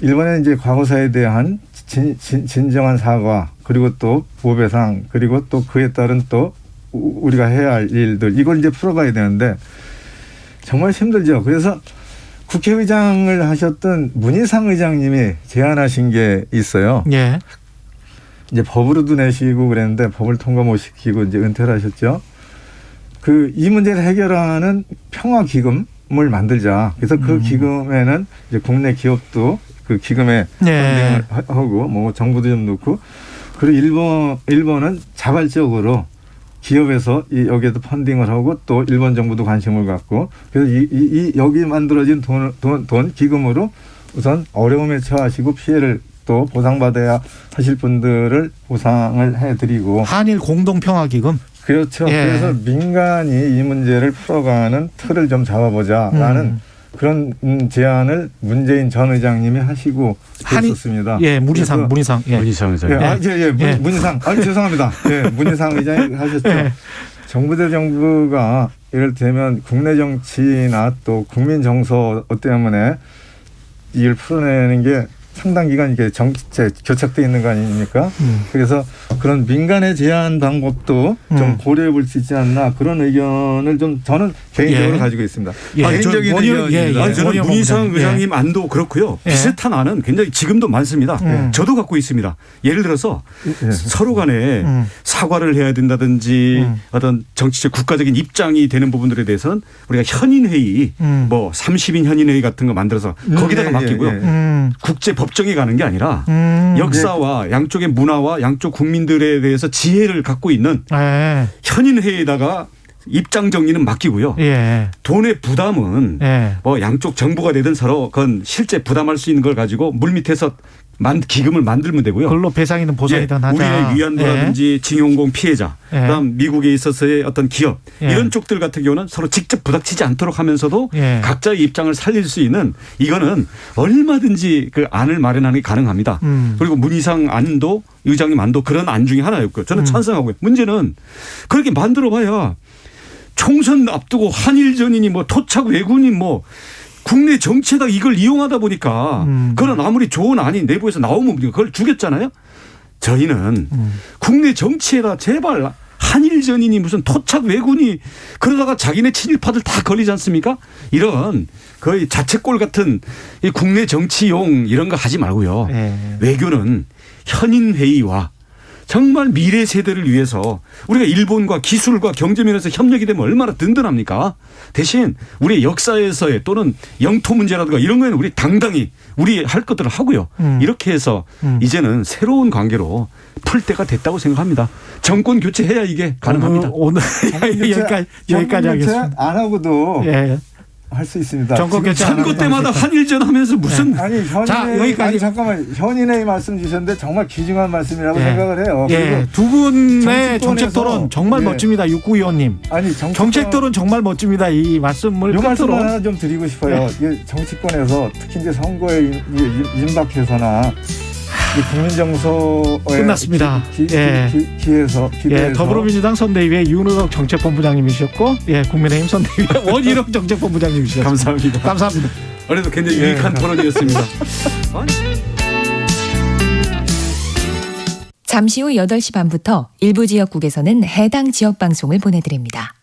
일본의 이제 과거사에 대한 진정한 사과 그리고 또 보배상 그리고 또 그에 따른 또 우리가 해야 할 일들 이걸 이제 풀어가야 되는데 정말 힘들죠. 그래서 국회의장을 하셨던 문희상 의장님이 제안하신 게 있어요. 예. 이제 법으로도 내시고 그랬는데 법을 통과 못 시키고 이제 은퇴를 하셨죠. 이 문제를 해결하는 평화 기금을 만들자. 그래서 그 기금에는 이제 국내 기업도 그 기금에 펀딩을 하고 뭐 정부도 좀 넣고 그리고 일본은 자발적으로 기업에서 여기에도 펀딩을 하고 또 일본 정부도 관심을 갖고 그래서 여기 만들어진 돈 기금으로 우선 어려움에 처하시고 피해를 또 보상받아야 하실 분들을 보상을 해드리고 한일 공동평화기금 그렇죠. 그래서 민간이 이 문제를 풀어가는 틀을 좀 잡아보자라는 그런 제안을 문재인 전 의장님이 하시고 있었습니다. 예, 문희상 문희상 의장. 문희상. 죄송합니다. 예, 문희상 의장이 하셨죠. 정부 대 정부가 이를테면 국내 정치나 또 국민 정서 때문에 이걸 풀어내는 게 상당 기간 이게 정치에 교착돼 있는 거 아닙니까? 그래서 그런 민간의 제한 방법도 좀 고려해 볼 수 있지 않나 그런 의견을 좀 저는 개인적으로 가지고 있습니다. 개인적인 의견입니다. 저는 문희상 의장님 안도 그렇고요. 비슷한 안은 굉장히 지금도 많습니다. 저도 갖고 있습니다. 예를 들어서 서로 간에 사과를 해야 된다든지 어떤 정치적 국가적인 입장이 되는 부분들에 대해서는 우리가 현인회의 뭐 30인 현인회의 같은 거 만들어서 거기다가 맡기고요. 국제 법정에 가는 게 아니라 역사와 양쪽의 문화와 양쪽 국민들에 대해서 지혜를 갖고 있는 현인회의에다가 입장 정리는 맡기고요. 돈의 부담은 뭐 양쪽 정부가 되든 서로 그건 실제 부담할 수 있는 걸 가지고 물밑에서 기금을 만들면 되고요. 그걸로 배상이든 보상이든 하자. 우리의 위안부라든지 징용공 피해자, 그다음 미국에 있어서의 어떤 기업 이런 쪽들 같은 경우는 서로 직접 부닥치지 않도록 하면서도 각자의 입장을 살릴 수 있는 이거는 얼마든지 그 안을 마련하는 게 가능합니다. 그리고 문희상 안도 의장님 안도 그런 안 중에 하나였고요. 저는 찬성하고요. 문제는 그렇게 만들어봐야 총선 앞두고 한일전이니 뭐 토착 왜군이 뭐 국내 정치에다 이걸 이용하다 보니까 그런 아무리 좋은 안이 내부에서 나오면 그걸 죽였잖아요. 저희는 국내 정치에다 제발 한일전이니 무슨 토착 왜군이 그러다가 자기네 친일파들 다 걸리지 않습니까? 이런 거의 자책골 같은 이 국내 정치용 이런 거 하지 말고요. 외교는 현인회의와 정말 미래 세대를 위해서 우리가 일본과 기술과 경제 면에서 협력이 되면 얼마나 든든합니까? 대신 우리의 역사에서의 또는 영토 문제라든가 이런 거에는 우리 당당히 우리 할 것들을 하고요. 이렇게 해서 이제는 새로운 관계로 풀 때가 됐다고 생각합니다. 정권 교체해야 이게 가능합니다. 오늘 여기까지 하겠습니다. 안 하고도 할 수 있습니다. 정권 교체 선거 때마다 한일전 하면서 무슨 아니 여기까지 잠깐만 현인의 말씀 주셨는데 정말 귀중한 말씀이라고 생각을 해요. 두 분의 정책 토론 정말 멋집니다. 6925님. 아니 정책 토론 정말 멋집니다. 이 말씀을 요 말씀 하나 좀 드리고 싶어요. 정치권에서 특히 이제 선거에 임박해서나 국민 정서에 끝났습니다. 기대해서 더불어민주당 선대위의 윤우덕 정책본부장님이셨고, 국민의힘 선대위의 원희룡 정책본부장님이셨습니다. 감사합니다. 감사합니다. 오늘도 굉장히 유익한 토론이었습니다. 잠시 후 8시 반부터 일부 지역국에서는 해당 지역 방송을 보내드립니다.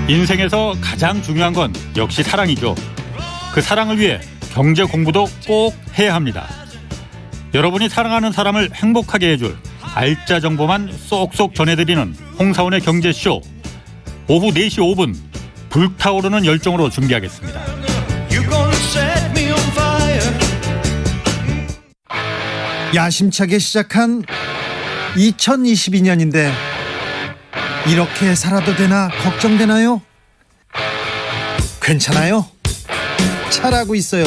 인생에서 가장 중요한 건 역시 사랑이죠. 그 사랑을 위해 경제 공부도 꼭 해야 합니다. 여러분이 사랑하는 사람을 행복하게 해줄 알짜 정보만 쏙쏙 전해드리는 홍사원의 경제쇼. 오후 4시 5분 불타오르는 열정으로 준비하겠습니다. 야심차게 시작한 2022년인데 이렇게 살아도 되나 걱정되나요? 괜찮아요? 잘하고 있어요.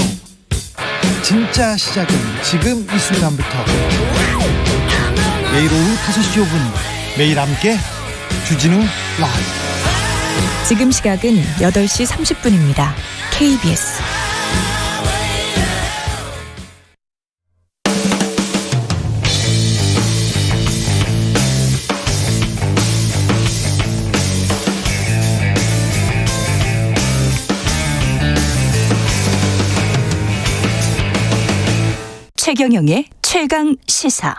진짜 시작은 지금 이 순간부터. 매일 오후 5시 5분 매일 함께 주진우 라이브. 지금 시각은 8시 30분입니다. KBS 최경영의 최강 시사.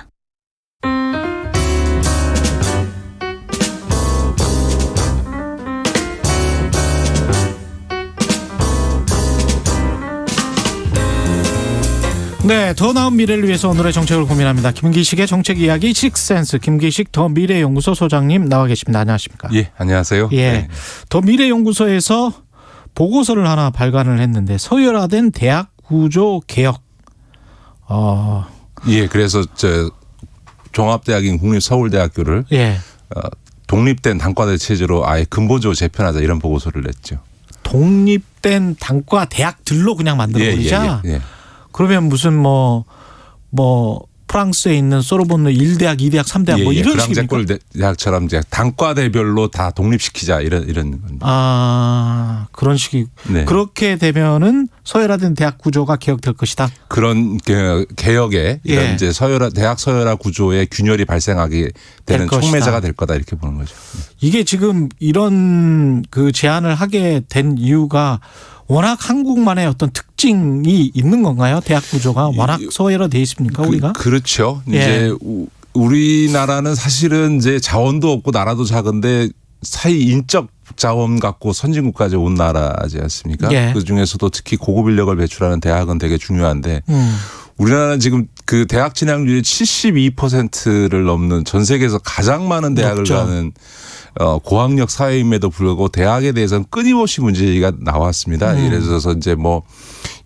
네, 더 나은 미래를 위해서 오늘의 정책을 고민합니다. 김기식의 정책 이야기 식센스. 김기식 더 미래연구소 소장님 나와 계십니다. 안녕하십니까? 예, 안녕하세요. 네. 더 미래연구소에서 보고서를 하나 발간을 했는데 서열화된 대학 구조 개혁. 예, 그래서 종합대학인 국립서울대학교를 독립된 단과대 체제로 아예 근본적으로 재편하자 이런 보고서를 냈죠. 독립된 단과 대학들로 그냥 만들어버리자. 예. 그러면 무슨 뭐 프랑스에 있는 소르본느 1대학, 2대학, 3대학 뭐 이런 식입니까? 그랑제골 대학처럼 이제 단과대별로 다 독립시키자 이런 겁니다. 아, 그런 식이. 네. 그렇게 되면은 서열화된 대학 구조가 개혁될 것이다. 그런 개혁에 이런 이제 대학 서열화 구조의 균열이 발생하게 되는 촉매자가 될 거다 이렇게 보는 거죠. 이게 지금 이런 그 제안을 하게 된 이유가 워낙 한국만의 어떤 특징이 있는 건가요? 대학 구조가 워낙 서열화되어 있습니까, 우리가? 그렇죠. 이제 우리나라는 사실은 이제 자원도 없고 나라도 작은데 사이 인적 자원 갖고 선진국까지 온 나라지 않습니까? 그 중에서도 특히 고급 인력을 배출하는 대학은 되게 중요한데 우리나라는 지금 그 대학 진학률이 72%를 넘는 전 세계에서 가장 많은 대학을 가는 고학력 사회임에도 불구하고 대학에 대해서는 끊임없이 문제가 나왔습니다. 예를 들어서 이제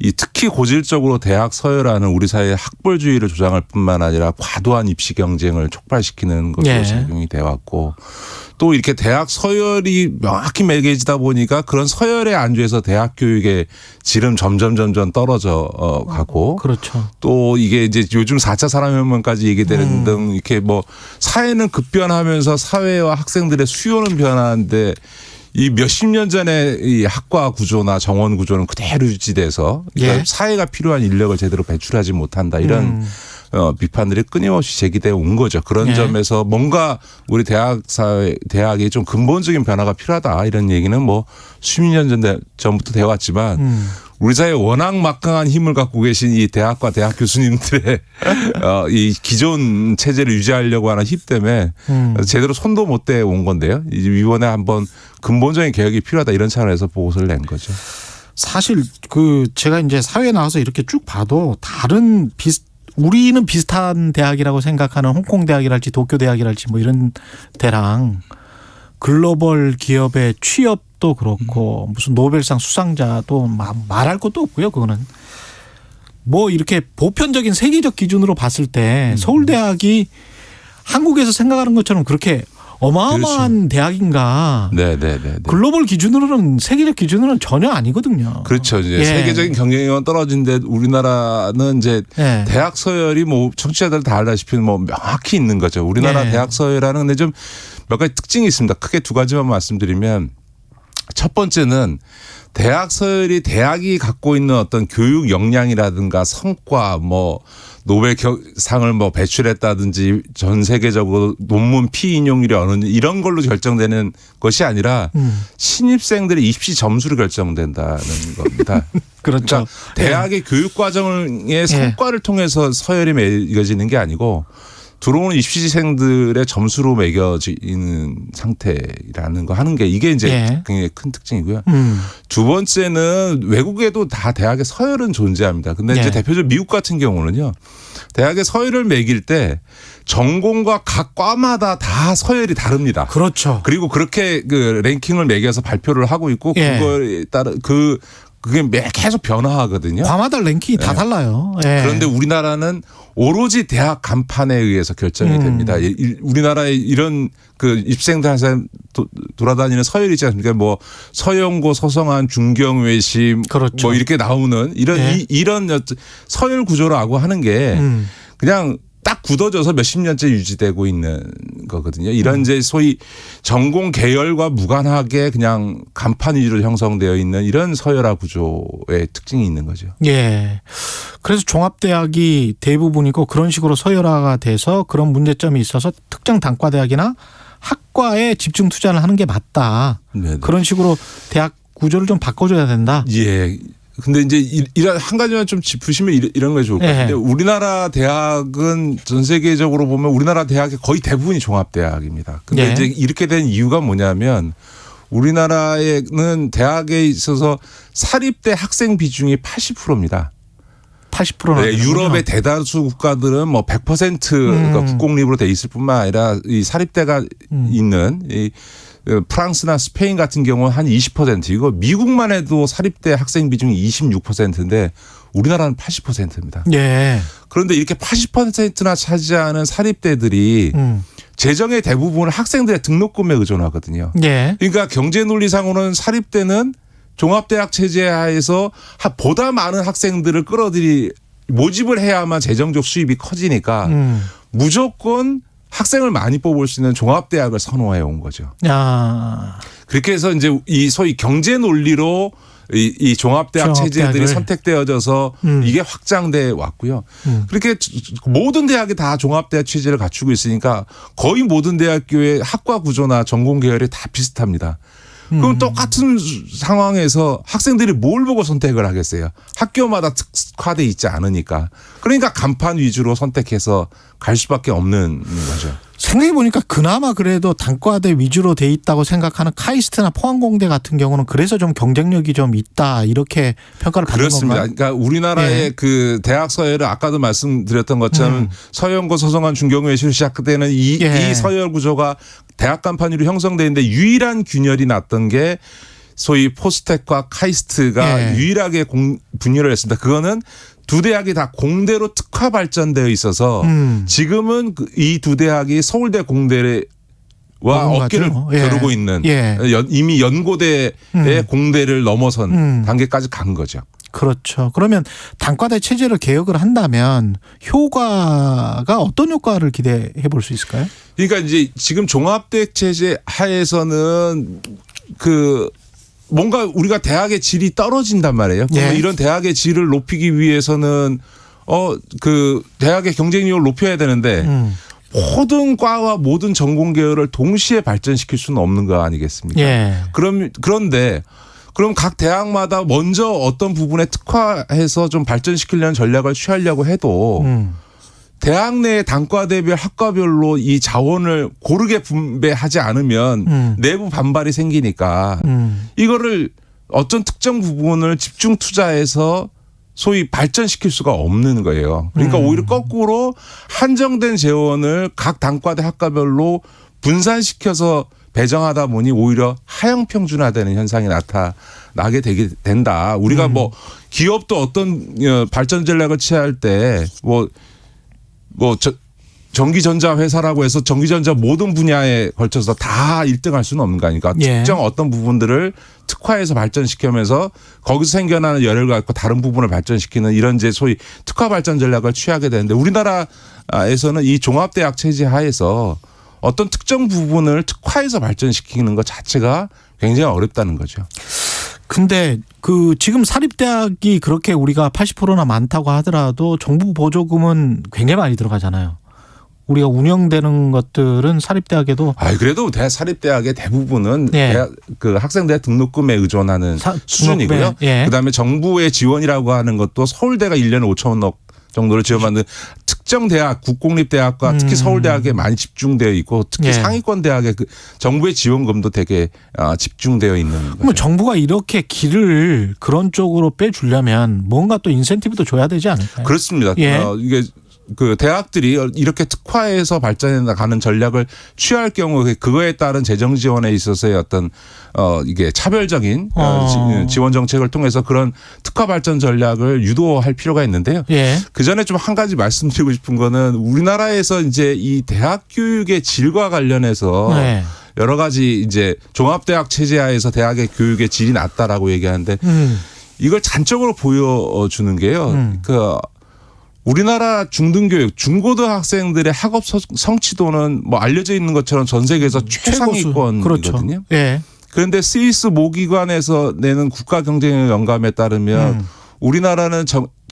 이 특히 고질적으로 대학 서열화는 우리 사회의 학벌주의를 조장할 뿐만 아니라 과도한 입시 경쟁을 촉발시키는 것으로 작용이 돼 왔고 또 이렇게 대학 서열이 명확히 매겨지다 보니까 그런 서열에 안주해서 대학 교육의 질은 점점 떨어져 가고 그렇죠. 또 이게 이제 요즘 4차 산업혁명까지 얘기되는 등 이렇게 사회는 급변하면서 사회와 학생들의 수요는 변하는데 이 몇십 년 전에 이 학과 구조나 정원 구조는 그대로 유지돼서 그러니까 사회가 필요한 인력을 제대로 배출하지 못한다 이런 비판들이 끊임없이 제기되어 온 거죠. 그런 점에서 뭔가 우리 대학이 좀 근본적인 변화가 필요하다 이런 얘기는 수십 년 전부터 되어 왔지만 우리 사회에 워낙 막강한 힘을 갖고 계신 이 대학과 대학 교수님들의 이 기존 체제를 유지하려고 하는 힘 때문에 제대로 손도 못 대 온 건데요. 이번에 한번 근본적인 개혁이 필요하다 이런 차원에서 보고서를 낸 거죠. 사실 제가 이제 사회에 나와서 이렇게 쭉 봐도 다른 우리는 비슷한 대학이라고 생각하는 홍콩 대학이랄지 도쿄 대학이랄지 이런 대랑 글로벌 기업의 취업도 그렇고 무슨 노벨상 수상자도 말할 것도 없고요. 그거는 이렇게 보편적인 세계적 기준으로 봤을 때 서울대학이 한국에서 생각하는 것처럼 그렇게 어마어마한 그렇죠. 대학인가. 네네네. 글로벌 기준으로는 세계적 기준으로는 전혀 아니거든요. 그렇죠. 이제 예. 세계적인 경쟁력은 떨어진데 우리나라는 이제 예. 대학 서열이 뭐 청취자들 다 알다시피 뭐 명확히 있는 거죠. 우리나라 예. 대학 서열하는 근데 좀 몇 가지 특징이 있습니다. 크게 두 가지만 말씀드리면 첫 번째는 대학 서열이 대학이 갖고 있는 어떤 교육 역량이라든가 성과 뭐 노벨상을 뭐 배출했다든지 전 세계적으로 논문 피인용률이 어느 이런 걸로 결정되는 것이 아니라 신입생들의 입시 점수로 결정된다는 겁니다. 그렇죠. 그러니까 대학의 교육 과정의 성과를 통해서 서열이 매겨지는 게 아니고 들어오는 입시생들의 점수로 매겨지는 상태라는 거 하는 게 이게 이제 굉장히 큰 특징이고요. 두 번째는 외국에도 다 대학의 서열은 존재합니다. 근데 이제 대표적으로 미국 같은 경우는요. 대학의 서열을 매길 때 전공과 각 과마다 다 서열이 다릅니다. 그렇죠. 그리고 그렇게 그 랭킹을 매겨서 발표를 하고 있고 그거에 따라 그게 계속 변화하거든요. 과마다 랭킹이 다 달라요. 예. 그런데 우리나라는 오로지 대학 간판에 의해서 결정이 됩니다. 우리나라의 이런 그 입생들 항상 돌아다니는 서열이 있지 않습니까? 뭐 서영고, 서성한, 중경외심 그렇죠. 뭐 이렇게 나오는 이런 서열 구조라고 하는 게 그냥 딱 굳어져서 몇십 년째 유지되고 있는 거거든요. 이런 이제 소위 전공 계열과 무관하게 그냥 간판 위주로 형성되어 있는 이런 서열화 구조의 특징이 있는 거죠. 예. 그래서 종합대학이 대부분이고 그런 식으로 서열화가 돼서 그런 문제점이 있어서 특정 단과대학이나 학과에 집중 투자를 하는 게 맞다. 네네. 그런 식으로 대학 구조를 좀 바꿔줘야 된다. 예. 근데 이제 이런 한 가지만 좀 짚으시면 이런 게 좋을 것 같은데 우리나라 대학은 전 세계적으로 보면 우리나라 대학의 거의 대부분이 종합대학입니다. 근데 이제 이렇게 된 이유가 뭐냐면 우리나라에는 대학에 있어서 사립대 학생 비중이 80%입니다. 80%나. 네, 유럽의 대다수 국가들은 뭐 100%가 국공립으로 돼 있을 뿐만 아니라 이 사립대가 있는 이 프랑스나 스페인 같은 경우는 한 20%이고 미국만 해도 사립대 학생 비중이 26%인데 우리나라는 80%입니다. 예. 그런데 이렇게 80%나 차지하는 사립대들이 재정의 대부분을 학생들의 등록금에 의존하거든요. 예. 그러니까 경제 논리상으로는 사립대는 종합대학 체제 하에서 보다 많은 학생들을 모집을 해야만 재정적 수입이 커지니까 무조건 학생을 많이 뽑을 수 있는 종합대학을 선호해 온 거죠. 그렇게 해서 이제 이 소위 경제 논리로 이 종합대학 체제들이 선택되어져서 이게 확장돼 왔고요. 그렇게 모든 대학이 다 종합대학 체제를 갖추고 있으니까 거의 모든 대학교의 학과 구조나 전공 계열이 다 비슷합니다. 그럼 똑같은 상황에서 학생들이 뭘 보고 선택을 하겠어요? 학교마다 특화돼 있지 않으니까. 그러니까 간판 위주로 선택해서 갈 수밖에 없는 거죠. 생각해보니까 그나마 그래도 단과대 위주로 돼 있다고 생각하는 카이스트나 포항공대 같은 경우는 그래서 좀 경쟁력이 좀 있다 이렇게 평가를 받는 그렇습니다. 건가요? 그러니까 우리나라의 그 대학 서열을 아까도 말씀드렸던 것처럼 서영고, 서성한, 중경외시로 시작되는 이 서열 구조가 대학 간판으로 형성되는데 유일한 균열이 났던 게 소위 포스텍과 카이스트가 유일하게 분열을 했습니다. 그거는 두 대학이 다 공대로 특화 발전되어 있어서 지금은 이 두 대학이 서울대 공대와 어깨를 겨루고 있는 이미 연고대의 공대를 넘어선 단계까지 간 거죠. 그렇죠. 그러면 단과대 체제를 개혁을 한다면 효과가 어떤 효과를 기대해 볼 수 있을까요? 그러니까 이제 지금 종합대학 체제 하에서는 뭔가 우리가 대학의 질이 떨어진단 말이에요. 이런 대학의 질을 높이기 위해서는 대학의 경쟁력을 높여야 되는데 모든 과와 모든 전공 계열을 동시에 발전시킬 수는 없는 거 아니겠습니까? 그런데 그럼 각 대학마다 먼저 어떤 부분에 특화해서 좀 발전시키려는 전략을 취하려고 해도 대학 내 단과대별 학과별로 이 자원을 고르게 분배하지 않으면 내부 반발이 생기니까 이거를 어떤 특정 부분을 집중 투자해서 소위 발전시킬 수가 없는 거예요. 그러니까 오히려 거꾸로 한정된 재원을 각 단과대 학과별로 분산시켜서 배정하다 보니 오히려 하향평준화되는 현상이 나타나게 된다. 우리가 뭐 기업도 어떤 발전 전략을 취할 때 전기전자 회사라고 해서 전기전자 모든 분야에 걸쳐서 다 1등할 수는 없는 거 아닙니까? 예. 특정 어떤 부분들을 특화해서 발전시키면서 거기서 생겨나는 열을 갖고 다른 부분을 발전시키는 이런 이제 소위 특화 발전 전략을 취하게 되는데 우리나라에서는 이 종합대학 체제 하에서 어떤 특정 부분을 특화해서 발전시키는 것 자체가 굉장히 어렵다는 거죠. 근데 그 지금 사립대학이 그렇게 우리가 80%나 많다고 하더라도 정부 보조금은 굉장히 많이 들어가잖아요. 우리가 운영되는 것들은 사립대학에도 그래도 사립대학의 대부분은 예. 대학, 그 학생대 등록금에 의존하는 수준이고요. 예. 그다음에 정부의 지원이라고 하는 것도 서울대가 1년에 5천억 정도를 지원받는 특정 대학, 국공립대학과 특히 서울대학에 많이 집중되어 있고 특히 예. 상위권 대학의 그 정부의 지원금도 되게 집중되어 있는 거죠. 그럼 정부가 이렇게 길을 그런 쪽으로 빼주려면 뭔가 또 인센티브도 줘야 되지 않을까요? 그렇습니다. 예. 이게 그 대학들이 이렇게 특화해서 발전해 나가는 전략을 취할 경우 그거에 따른 재정 지원에 있어서의 어떤 이게 차별적인 지원 정책을 통해서 그런 특화 발전 전략을 유도할 필요가 있는데요. 예. 그 전에 좀 한 가지 말씀드리고 싶은 거는 우리나라에서 이제 이 대학 교육의 질과 관련해서 네. 여러 가지 이제 종합대학 체제하에서 대학의 교육의 질이 낮다라고 얘기하는데 이걸 단적으로 보여주는 게요. 우리나라 중등교육, 중고등학생들의 학업 성취도는 뭐 알려져 있는 것처럼 전 세계에서 최상위권이거든요. 그렇죠. 예. 그런데 스위스 모기관에서 내는 국가 경쟁력 영감에 따르면 우리나라는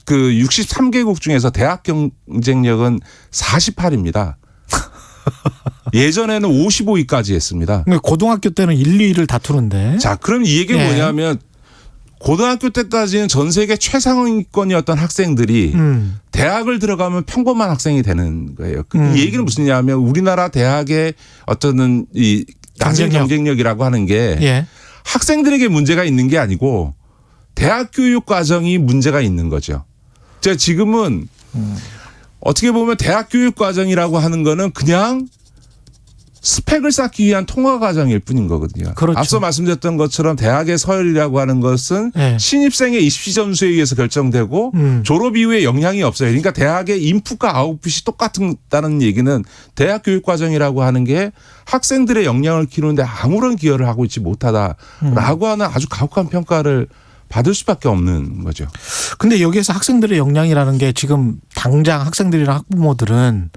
그 63개국 중에서 대학 경쟁력은 48입니다. 예전에는 55위까지 했습니다. 고등학교 때는 1, 2위를 다투는데. 자, 그럼 이 얘기가 뭐냐면 고등학교 때까지는 전 세계 최상위권이었던 학생들이 대학을 들어가면 평범한 학생이 되는 거예요. 이 얘기는 무슨 얘기냐면 우리나라 대학의 어떤 이 낮은 경쟁력이라고 하는 게 학생들에게 문제가 있는 게 아니고 대학 교육 과정이 문제가 있는 거죠. 제가 지금은 어떻게 보면 대학 교육 과정이라고 하는 거는 그냥 스펙을 쌓기 위한 통과 과정일 뿐인 거거든요. 그렇죠. 앞서 말씀드렸던 것처럼 대학의 서열이라고 하는 것은 신입생의 입시 점수에 의해서 결정되고 졸업 이후에 영향이 없어요. 그러니까 대학의 인풋과 아웃풋이 똑같다는 얘기는 대학 교육 과정이라고 하는 게 학생들의 역량을 키우는데 아무런 기여를 하고 있지 못하다라고 하는 아주 가혹한 평가를 받을 수밖에 없는 거죠. 근데 여기에서 학생들의 역량이라는 게 지금 당장 학생들이나 학부모들은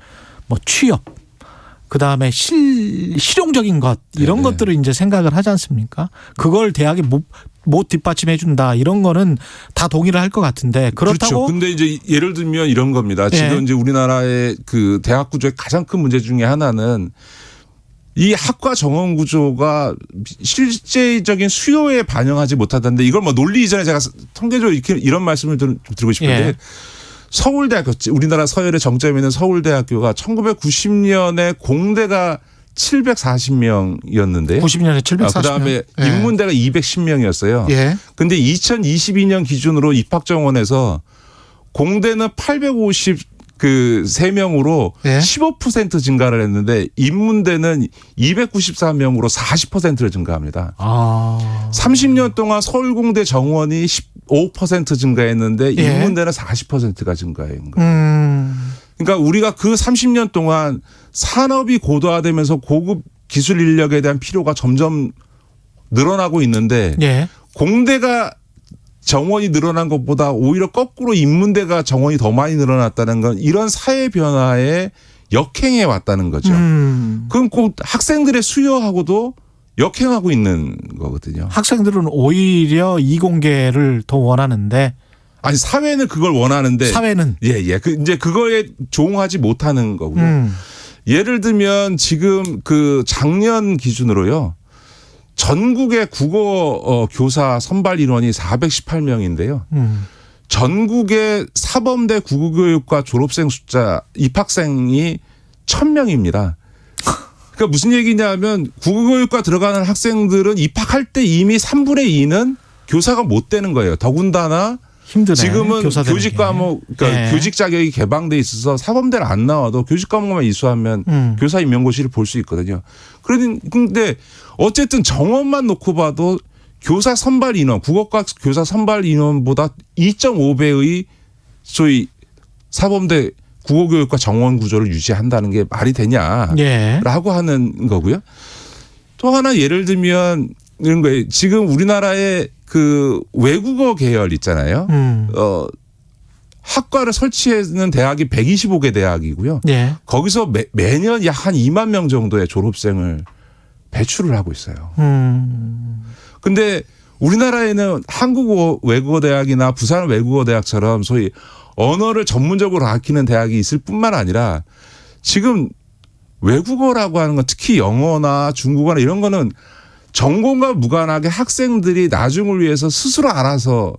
뭐 취업, 그다음에 실용적인 것 이런 것들을 이제 생각을 하지 않습니까? 그걸 대학이 못 뒷받침해 준다 이런 거는 다 동의를 할 것 같은데 그렇다고. 그렇죠. 근데 이제 예를 들면 이런 겁니다. 지금 이제 우리나라의 그 대학 구조의 가장 큰 문제 중에 하나는 이 학과 정원 구조가 실제적인 수요에 반영하지 못하던데 이걸 뭐 논리 이전에 제가 통계적으로 이런 말씀을 좀 드리고 싶은데 서울대학교, 우리나라 서열의 정점에 있는 서울대학교가 1990년에 공대가 740명이었는데요. 90년에 740명. 그다음에 인문대가 210명이었어요. 근데 2022년 기준으로 입학 정원에서 공대는 853명으로 15% 증가를 했는데 인문대는 294명으로 40%를 증가합니다. 30년 동안 서울공대 정원이 15% 증가했는데 인문대는 40%가 증가한 거예요. 그러니까 우리가 그 30년 동안 산업이 고도화되면서 고급 기술 인력에 대한 필요가 점점 늘어나고 있는데 공대가 정원이 늘어난 것보다 오히려 거꾸로 인문대가 정원이 더 많이 늘어났다는 건 이런 사회 변화에 역행해 왔다는 거죠. 그럼 그 학생들의 수요하고도 역행하고 있는 거거든요. 학생들은 오히려 이공계를 더 원하는데 아니 사회는 그걸 원하는데 사회는 이제 그거에 조응하지 못하는 거고요. 예를 들면 지금 그 작년 기준으로요. 전국의 국어 교사 선발 인원이 418명인데요. 전국의 사범대 국어교육과 졸업생 숫자 입학생이 1000명입니다. 그러니까 무슨 얘기냐면 국어교육과 들어가는 학생들은 입학할 때 이미 3분의 2는 교사가 못 되는 거예요. 더군다나 힘드네, 지금은 교직 과목, 그러니까 교직 자격이 개방돼 있어서 사범대를 안 나와도 교직 과목만 이수하면 교사 임용고시를 볼 수 있거든요. 그런데 어쨌든 정원만 놓고 봐도 교사 선발 인원, 국어과 교사 선발 인원보다 2.5배의 소위 사범대 국어교육과 정원 구조를 유지한다는 게 말이 되냐라고 예. 하는 거고요. 또 하나 예를 들면 이런 거예요. 지금 우리나라의 그 외국어 계열 있잖아요. 학과를 설치하는 대학이 125개 대학이고요. 예. 거기서 매년 약 한 2만 명 정도의 졸업생을 배출을 하고 있어요. 근데 우리나라에는 한국 외국어 대학이나 부산 외국어 대학처럼 소위 언어를 전문적으로 가르치는 대학이 있을 뿐만 아니라 지금 외국어라고 하는 건 특히 영어나 중국어나 이런 거는 전공과 무관하게 학생들이 나중을 위해서 스스로 알아서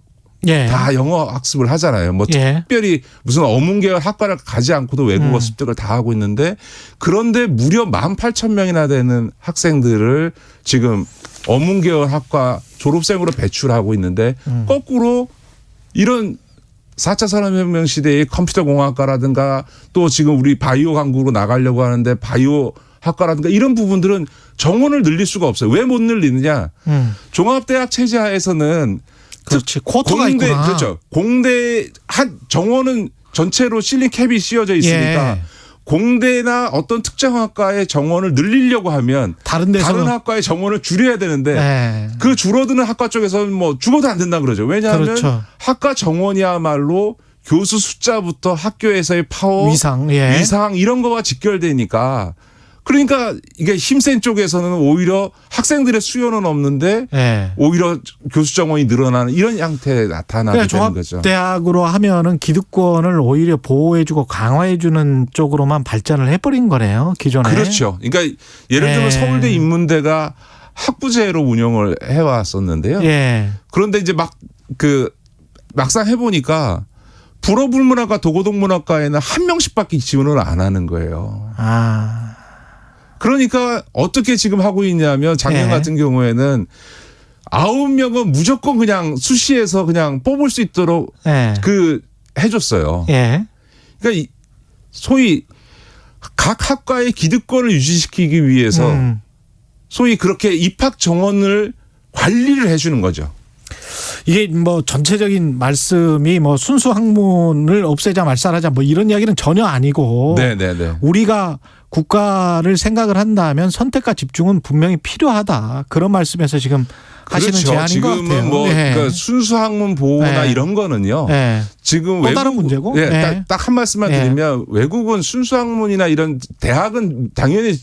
예. 다 영어 학습을 하잖아요. 뭐 예. 특별히 무슨 어문계열 학과를 가지 않고도 외국어 습득을 다 하고 있는데 그런데 무려 18,000명이나 되는 학생들을 지금 어문계열 학과 졸업생으로 배출하고 있는데 거꾸로 이런 4차 산업혁명 시대의 컴퓨터공학과라든가 또 지금 우리 바이오 강국으로 나가려고 하는데 바이오 학과라든가 이런 부분들은 정원을 늘릴 수가 없어요. 왜 못 늘리느냐. 종합대학 체제 하에서는 그렇지. 쿼터가 있구나. 그렇죠. 공대 한 정원은 전체로 실링 캡이 씌워져 있으니까 예. 공대나 어떤 특정 학과의 정원을 늘리려고 하면 다른 학과의 정원을 줄여야 되는데 예. 그 줄어드는 학과 쪽에서는 뭐 죽어도 안 된다 그러죠. 왜냐하면 그렇죠. 학과 정원이야말로 교수 숫자부터 학교에서의 파워, 위상 이런 거가 직결되니까 그러니까 이게 힘센 쪽에서는 오히려 학생들의 수요는 없는데 오히려 교수 정원이 늘어나는 이런 형태에 나타나게 되는 거죠. 종합대학으로 하면은 기득권을 오히려 보호해주고 강화해주는 쪽으로만 발전을 해버린 거네요. 기존에. 그렇죠. 그러니까 예를 들면 서울대 인문대가 학부제로 운영을 해왔었는데요. 그런데 이제 막상 해보니까 불어불문학과 도고동문학과에는 한 명씩밖에 지원을 안 하는 거예요. 그러니까 어떻게 지금 하고 있냐면 작년 같은 경우에는 9명은 무조건 그냥 수시에서 그냥 뽑을 수 있도록 해줬어요. 그러니까 소위 각 학과의 기득권을 유지시키기 위해서 소위 그렇게 입학 정원을 관리를 해주는 거죠. 이게 뭐 전체적인 말씀이 뭐 순수 학문을 없애자 말살하자 뭐 이런 이야기는 전혀 아니고 우리가 국가를 생각을 한다면 선택과 집중은 분명히 필요하다. 그런 말씀에서 지금 하시는 제안인 것 같아요. 지금은 뭐 그러니까 순수 학문 보호나 이런 거는요. 지금 또 다른 문제고. 딱 한 말씀만 드리면 외국은 순수 학문이나 이런 대학은 당연히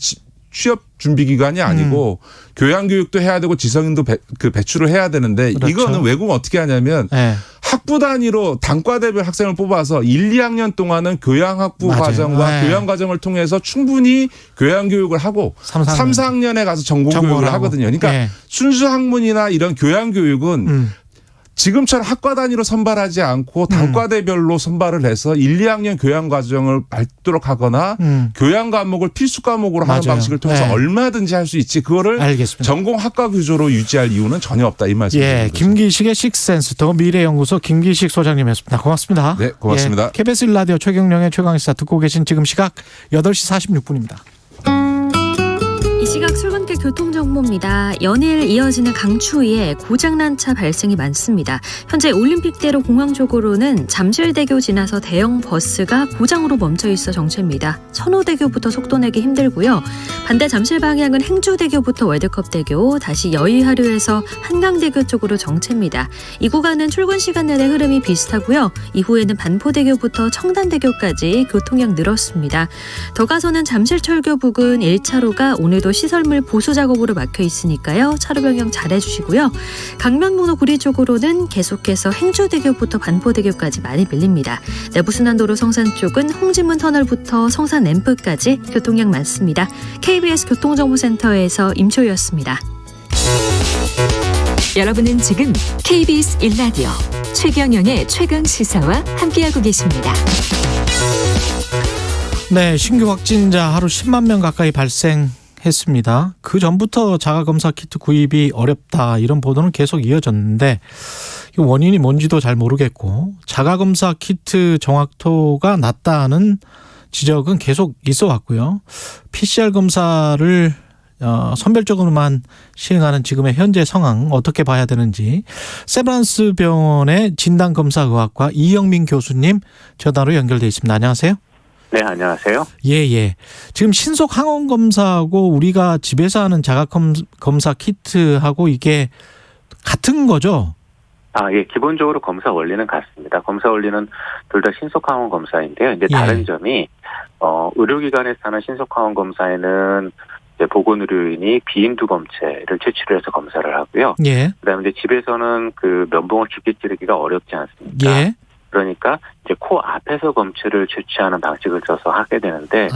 취업 준비 기관이 아니고 교양 교육도 해야 되고 지성인도 배출을 해야 되는데 이거는 외국은 어떻게 하냐면 학부 단위로 단과대별 학생을 뽑아서 1, 2학년 동안은 교양학부 과정과 교양 과정을 통해서 충분히 교양 교육을 하고 3, 4학년에 가서 전공 교육을 하거든요. 그러니까 순수 학문이나 이런 교양 교육은 지금처럼 학과 단위로 선발하지 않고 단과대별로 선발을 해서 1, 2학년 교양 과정을 밟도록 하거나 교양 과목을 필수 과목으로 하는 방식을 통해서 얼마든지 할 수 있지 그거를 전공 학과 구조로 유지할 이유는 전혀 없다 이 말씀입니다. 김기식의 식센스 더 미래연구소 김기식 소장님이었습니다. 고맙습니다. 네, 고맙습니다. KBS 1라디오 최경영의 최강시사 듣고 계신 지금 시각 8시 46분입니다. 이 시각 출근길 교통정보입니다. 연일 이어지는 강추위에 고장난 차 발생이 많습니다. 현재 올림픽대로 공항 쪽으로는 잠실대교 지나서 대형 버스가 고장으로 멈춰 있어 정체입니다. 선호대교부터 속도 내기 힘들고요. 반대 잠실 방향은 행주대교부터 월드컵대교, 다시 여의하류에서 한강대교 쪽으로 정체입니다. 이 구간은 출근 시간 내내 흐름이 비슷하고요. 이후에는 반포대교부터 청담대교까지 교통량 늘었습니다. 더 가서는 잠실철교 부근 1차로가 오늘도 시설물 보수 작업으로 막혀 있으니까요. 차로 변경 잘 해주시고요. 강변북로 구리 쪽으로는 계속해서 행주대교부터 반포대교까지 많이 밀립니다. 내부순환도로 성산 쪽은 홍지문 터널부터 성산 램프까지 교통량 많습니다. KBS 교통정보센터에서 임초희였습니다. 여러분은 지금 KBS 1라디오 최경영의 최강시사와 함께하고 계십니다. 네, 신규 확진자 하루 10만 명 가까이 발생했습니다. 그 전부터 자가검사 키트 구입이 어렵다 이런 보도는 계속 이어졌는데 원인이 뭔지도 잘 모르겠고 자가검사 키트 정확도가 낮다는 지적은 계속 있어 왔고요. PCR 검사를 선별적으로만 시행하는 지금의 현재 상황 어떻게 봐야 되는지 세브란스 병원의 진단검사의학과 이영민 교수님 전화로 연결돼 있습니다. 안녕하세요. 네, 안녕하세요. 예. 지금 신속 항원 검사하고 우리가 집에서 하는 자가 검사 키트하고 이게 같은 거죠? 예, 기본적으로 검사 원리는 같습니다. 검사 원리는 둘 다 신속 항원 검사인데요. 이제 다른 점이 의료기관에서 하는 신속 항원 검사에는 이제 보건의료인이 비인두 검체를 채취를 해서 검사를 하고요. 예. 그다음에 이제 집에서는 그 면봉을 깊게 찌르기가 어렵지 않습니까? 예. 그러니까 이제 코 앞에서 검체를 채취하는 방식을 써서 하게 되는데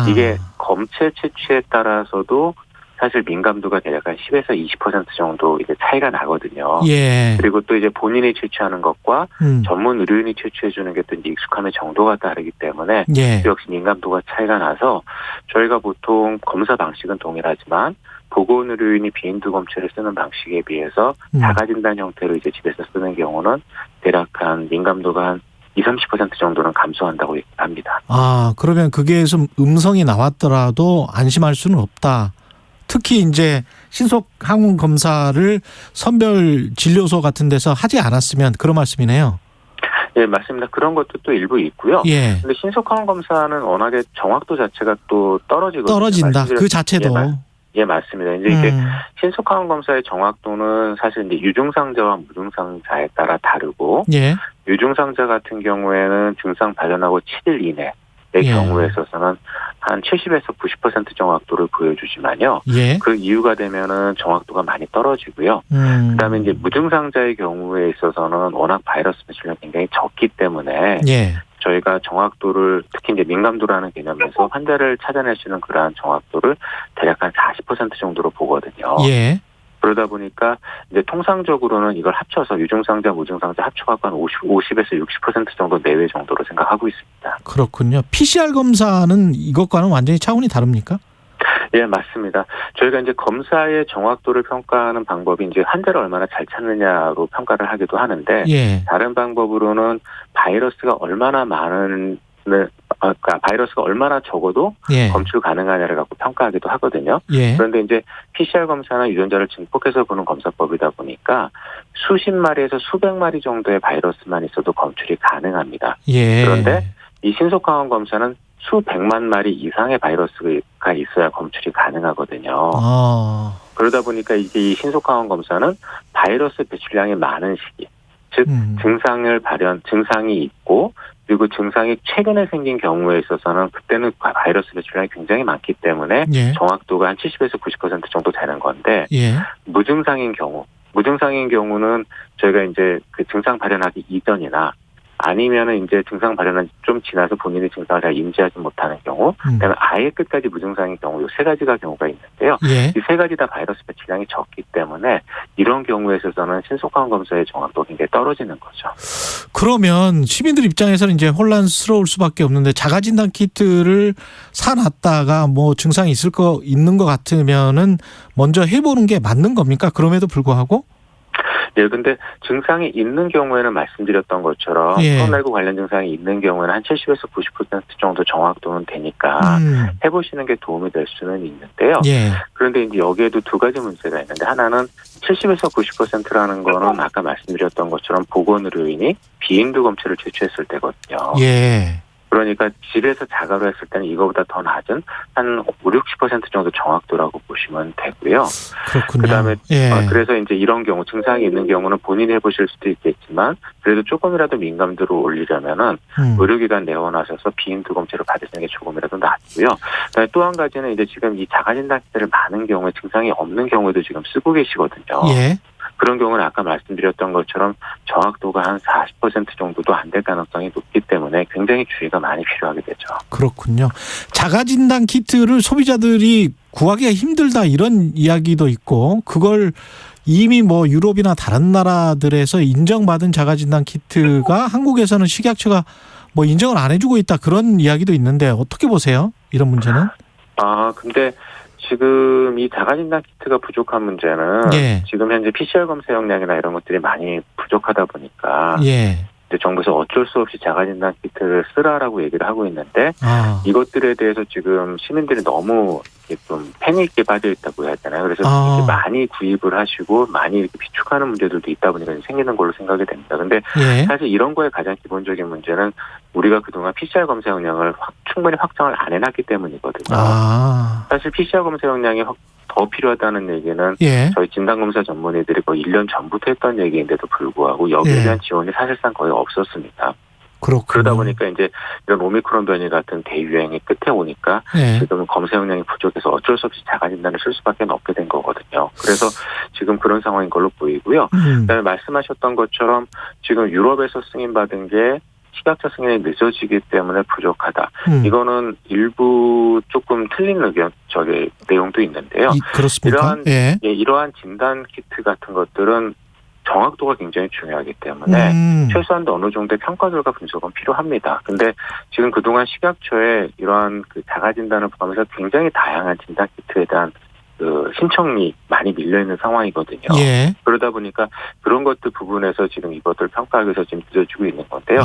이게 검체 채취에 따라서도 사실 민감도가 대략 한 10에서 20% 정도 이제 차이가 나거든요. 예. 그리고 또 이제 본인이 채취하는 것과 전문 의료인이 채취해 주는 게 또 이제 익숙함의 정도가 다르기 때문에 역시 민감도가 차이가 나서 저희가 보통 검사 방식은 동일하지만 보건의료인이 비인두 검체를 쓰는 방식에 비해서 자가진단 형태로 이제 집에서 쓰는 경우는 대략 한 민감도가 한 20-30% 정도는 감소한다고 합니다. 그러면 그게 좀 음성이 나왔더라도 안심할 수는 없다. 특히 이제 신속 항원 검사를 선별 진료소 같은 데서 하지 않았으면 그런 말씀이네요. 예, 맞습니다. 그런 것도 또 일부 있고요. 예. 근데 신속 항원 검사는 워낙에 정확도 자체가 또 떨어지거든요. 떨어진다. 그 자체도. 예, 맞습니다. 이제 이게 신속 항원 검사의 정확도는 사실 이제 유증상자와 무증상자에 따라 다르고, 유증상자 같은 경우에는 증상 발현하고 7일 이내. 의 경우에 있어서는 한 70에서 90% 정확도를 보여주지만요. 그 이유가 되면은 정확도가 많이 떨어지고요. 그다음에 이제 무증상자의 경우에 있어서는 워낙 바이러스 배출량이 굉장히 적기 때문에 저희가 정확도를 특히 이제 민감도라는 개념에서 환자를 찾아낼 수 있는 그러한 정확도를 대략 한 40% 정도로 보거든요. 그러다 보니까 이제 통상적으로는 이걸 합쳐서 유증상자, 무증상자 합쳐갖고 한 50에서 60% 정도 내외 정도로 생각하고 있습니다. 그렇군요. PCR 검사는 이것과는 완전히 차원이 다릅니까? 예, 맞습니다. 저희가 이제 검사의 정확도를 평가하는 방법이 이제 환자를 얼마나 잘 찾느냐로 평가를 하기도 하는데 다른 방법으로는 바이러스가 얼마나 많은 바이러스가 얼마나 적어도 검출 가능하냐를 갖고 평가하기도 하거든요. 그런데 이제 PCR 검사는 유전자를 증폭해서 보는 검사법이다 보니까 수십 마리에서 수백 마리 정도의 바이러스만 있어도 검출이 가능합니다. 그런데 이 신속항원 검사는 수백만 마리 이상의 바이러스가 있어야 검출이 가능하거든요. 그러다 보니까 이게 이 신속항원 검사는 바이러스 배출량이 많은 시기, 즉 증상이 있고 그리고 증상이 최근에 생긴 경우에 있어서는 그때는 바이러스 배출량이 굉장히 많기 때문에 정확도가 한 70에서 90% 정도 되는 건데 무증상인 경우는 저희가 이제 그 증상 발현하기 이전이나 아니면은 이제 증상 발현은 좀 지나서 본인이 증상을 잘 인지하지 못하는 경우, 그다음에 아예 끝까지 무증상인 경우, 이 세 가지가 경우가 있는데요. 이 세 가지 다 바이러스 배출량이 적기 때문에 이런 경우에 있어서는 신속항원 검사의 정확도가 굉장히 떨어지는 거죠. 그러면 시민들 입장에서는 이제 혼란스러울 수밖에 없는데 자가진단 키트를 사놨다가 뭐 증상이 있는 것 같으면은 먼저 해보는 게 맞는 겁니까? 그럼에도 불구하고? 근데 증상이 있는 경우에는 말씀드렸던 것처럼 코로나19 관련 증상이 있는 경우에는 한 70에서 90% 정도 정확도는 되니까 해보시는 게 도움이 될 수는 있는데요. 그런데 이제 여기에도 두 가지 문제가 있는데 하나는 70에서 90%라는 거는 아까 말씀드렸던 것처럼 보건의료인이 비인두 검체를 채취했을 때거든요. 그러니까 집에서 자가로 했을 때는 이거보다 더 낮은 한 50-60% 정도 정확도라고 보시면 되고요. 그렇군요. 그다음에 그래서 이제 이런 경우 증상이 있는 경우는 본인이 해보실 수도 있겠지만 그래도 조금이라도 민감도를 올리려면은 의료기관 내원하셔서 비인두 검체를 받으시는 게 조금이라도 낫고요. 그다음에 또 한 가지는 이제 지금 이 자가진단 키트를 많은 경우에 증상이 없는 경우에도 지금 쓰고 계시거든요. 그런 경우는 아까 말씀드렸던 것처럼 정확도가 한 40% 정도도 안 될 가능성이 높기 때문에 굉장히 주의가 많이 필요하게 되죠. 그렇군요. 자가진단 키트를 소비자들이 구하기가 힘들다 이런 이야기도 있고 그걸 이미 뭐 유럽이나 다른 나라들에서 인정받은 자가진단 키트가 한국에서는 식약처가 뭐 인정을 안 해주고 있다 그런 이야기도 있는데 어떻게 보세요? 이런 문제는? 근데 지금 이 자가진단 키트가 부족한 문제는 지금 현재 PCR 검사 역량이나 이런 것들이 많이 부족하다 보니까 이제 정부에서 어쩔 수 없이 자가진단 키트를 쓰라라고 얘기를 하고 있는데 이것들에 대해서 지금 시민들이 너무 좀 패닉에 빠져 있다고 해야 되나요? 그래서 이렇게 많이 구입을 하시고 많이 이렇게 비축하는 문제들도 있다 보니까 생기는 걸로 생각이 됩니다. 그런데 사실 이런 거의 가장 기본적인 문제는 우리가 그동안 PCR 검사 용량을 충분히 확정을 안 해놨기 때문이거든요. 사실 PCR 검사 용량이 더 필요하다는 얘기는 저희 진단검사 전문의들이 거의 1년 전부터 했던 얘기인데도 불구하고 여기에 대한 지원이 사실상 거의 없었습니다. 그렇군요. 그러다 보니까 이제 이런 오미크론 변이 같은 대유행이 끝에 오니까 지금 검사 용량이 부족해서 어쩔 수 없이 자가 진단을 쓸 수밖에 없게 된 거거든요. 그래서 지금 그런 상황인 걸로 보이고요. 그다음에 말씀하셨던 것처럼 지금 유럽에서 승인받은 게 식약처 승인이 늦어지기 때문에 부족하다. 이거는 일부 조금 틀린 의견, 내용도 있는데요. 그렇습니까? 이러한 진단 키트 같은 것들은 정확도가 굉장히 중요하기 때문에 최소한도 어느 정도의 평가 결과 분석은 필요합니다. 근데 지금 그동안 식약처에 이러한 그 자가 진단을 포함해서 굉장히 다양한 진단 키트에 대한 그 신청이 많이 밀려 있는 상황이거든요. 그러다 보니까 그런 것들 부분에서 지금 이것들 평가하기 위해서 지금 늦어지고 있는 건데요.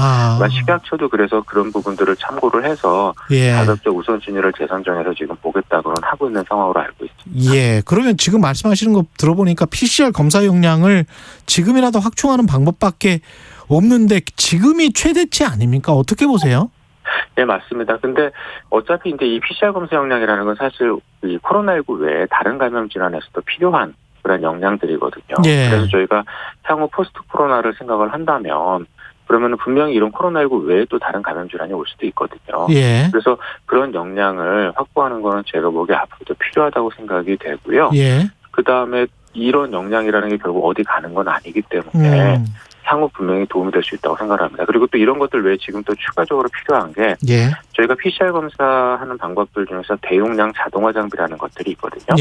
식약처도 그래서 그런 부분들을 참고를 해서 가급적 우선순위를 재선정해서 지금 보겠다고는 하고 있는 상황으로 알고 있습니다. 그러면 지금 말씀하시는 거 들어보니까 PCR 검사 용량을 지금이라도 확충하는 방법밖에 없는데 지금이 최대치 아닙니까? 어떻게 보세요? 네, 맞습니다. 근데 어차피 이제 이 PCR 검사 용량이라는 건 사실 이 코로나19 외에 다른 감염 질환에서도 필요한 그런 역량들이거든요. 그래서 저희가 향후 포스트 코로나를 생각을 한다면 그러면은 분명히 이런 코로나19 외에 또 다른 감염 질환이 올 수도 있거든요. 그래서 그런 역량을 확보하는 거는 제가 보기에 앞으로도 필요하다고 생각이 되고요. 그다음에 이런 역량이라는 게 결국 어디 가는 건 아니기 때문에 향후 분명히 도움이 될 수 있다고 생각합니다. 그리고 또 이런 것들 외에 지금 또 추가적으로 필요한 게 저희가 PCR 검사하는 방법들 중에서 대용량 자동화 장비라는 것들이 있거든요.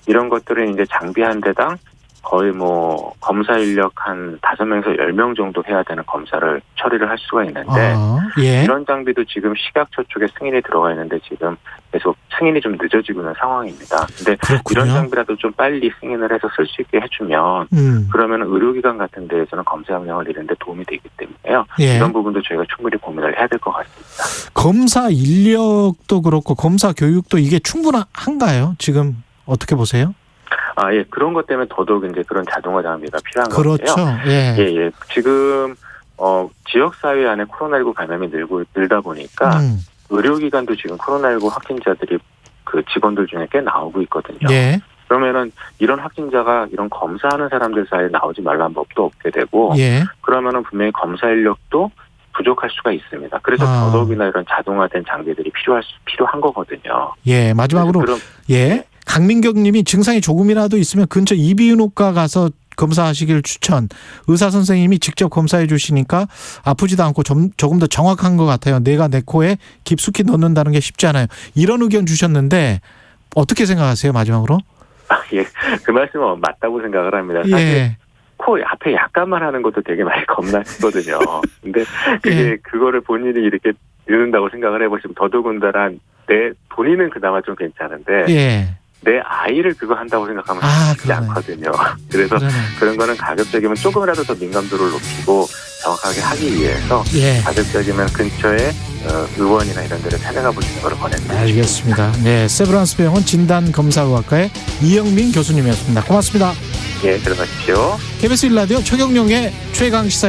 이런 것들은 이제 장비 한 대당 거의 뭐 검사 인력 한 5명에서 10명 정도 해야 되는 검사를 처리를 할 수가 있는데 이런 장비도 지금 식약처 쪽에 승인이 들어가 있는데 지금 계속 승인이 좀 늦어지고 있는 상황입니다. 근데 이런 장비라도 좀 빨리 승인을 해서 쓸 수 있게 해주면 그러면 의료기관 같은 데에서는 검사 역량을 내는데 도움이 되기 때문에요. 이런 부분도 저희가 충분히 고민을 해야 될 것 같습니다. 검사 인력도 그렇고 검사 교육도 이게 충분한가요? 지금 어떻게 보세요? 그런 것 때문에 더더욱 이제 그런 자동화 장비가 필요한 건데요. 지금 지역 사회 안에 코로나19 감염이 늘다 보니까 의료기관도 지금 코로나19 확진자들이 그 직원들 중에 꽤 나오고 있거든요. 그러면은 이런 확진자가 이런 검사하는 사람들 사이에 나오지 말라는 법도 없게 되고 그러면은 분명히 검사 인력도 부족할 수가 있습니다. 그래서 더더욱이나 이런 자동화된 장비들이 필요한 거거든요. 마지막으로 강민경 님이 증상이 조금이라도 있으면 근처 이비인후과 가서 검사하시길 추천. 의사 선생님이 직접 검사해 주시니까 아프지도 않고 조금 더 정확한 것 같아요. 내가 내 코에 깊숙이 넣는다는 게 쉽지 않아요. 이런 의견 주셨는데 어떻게 생각하세요? 마지막으로. 그 말씀은 맞다고 생각을 합니다. 사실 코 앞에 약간만 하는 것도 되게 많이 겁나거든요. 근데 그거를 본인이 이렇게 넣는다고 생각을 해보시면 더더군다나 본인은 그나마 좀 괜찮은데 내 아이를 그거 한다고 생각하면 쉽지 않거든요. 그래서 그런 거는 가급적이면 조금이라도 더 민감도를 높이고 정확하게 하기 위해서 가급적이면 근처에 의원이나 이런 데를 찾아가 보시는 걸 권합니다. 알겠습니다. 세브란스 병원 진단검사의학과의 이영민 교수님이었습니다. 고맙습니다. 들어가십시오. KBS 1라디오 최경영의 최강시사였습니다.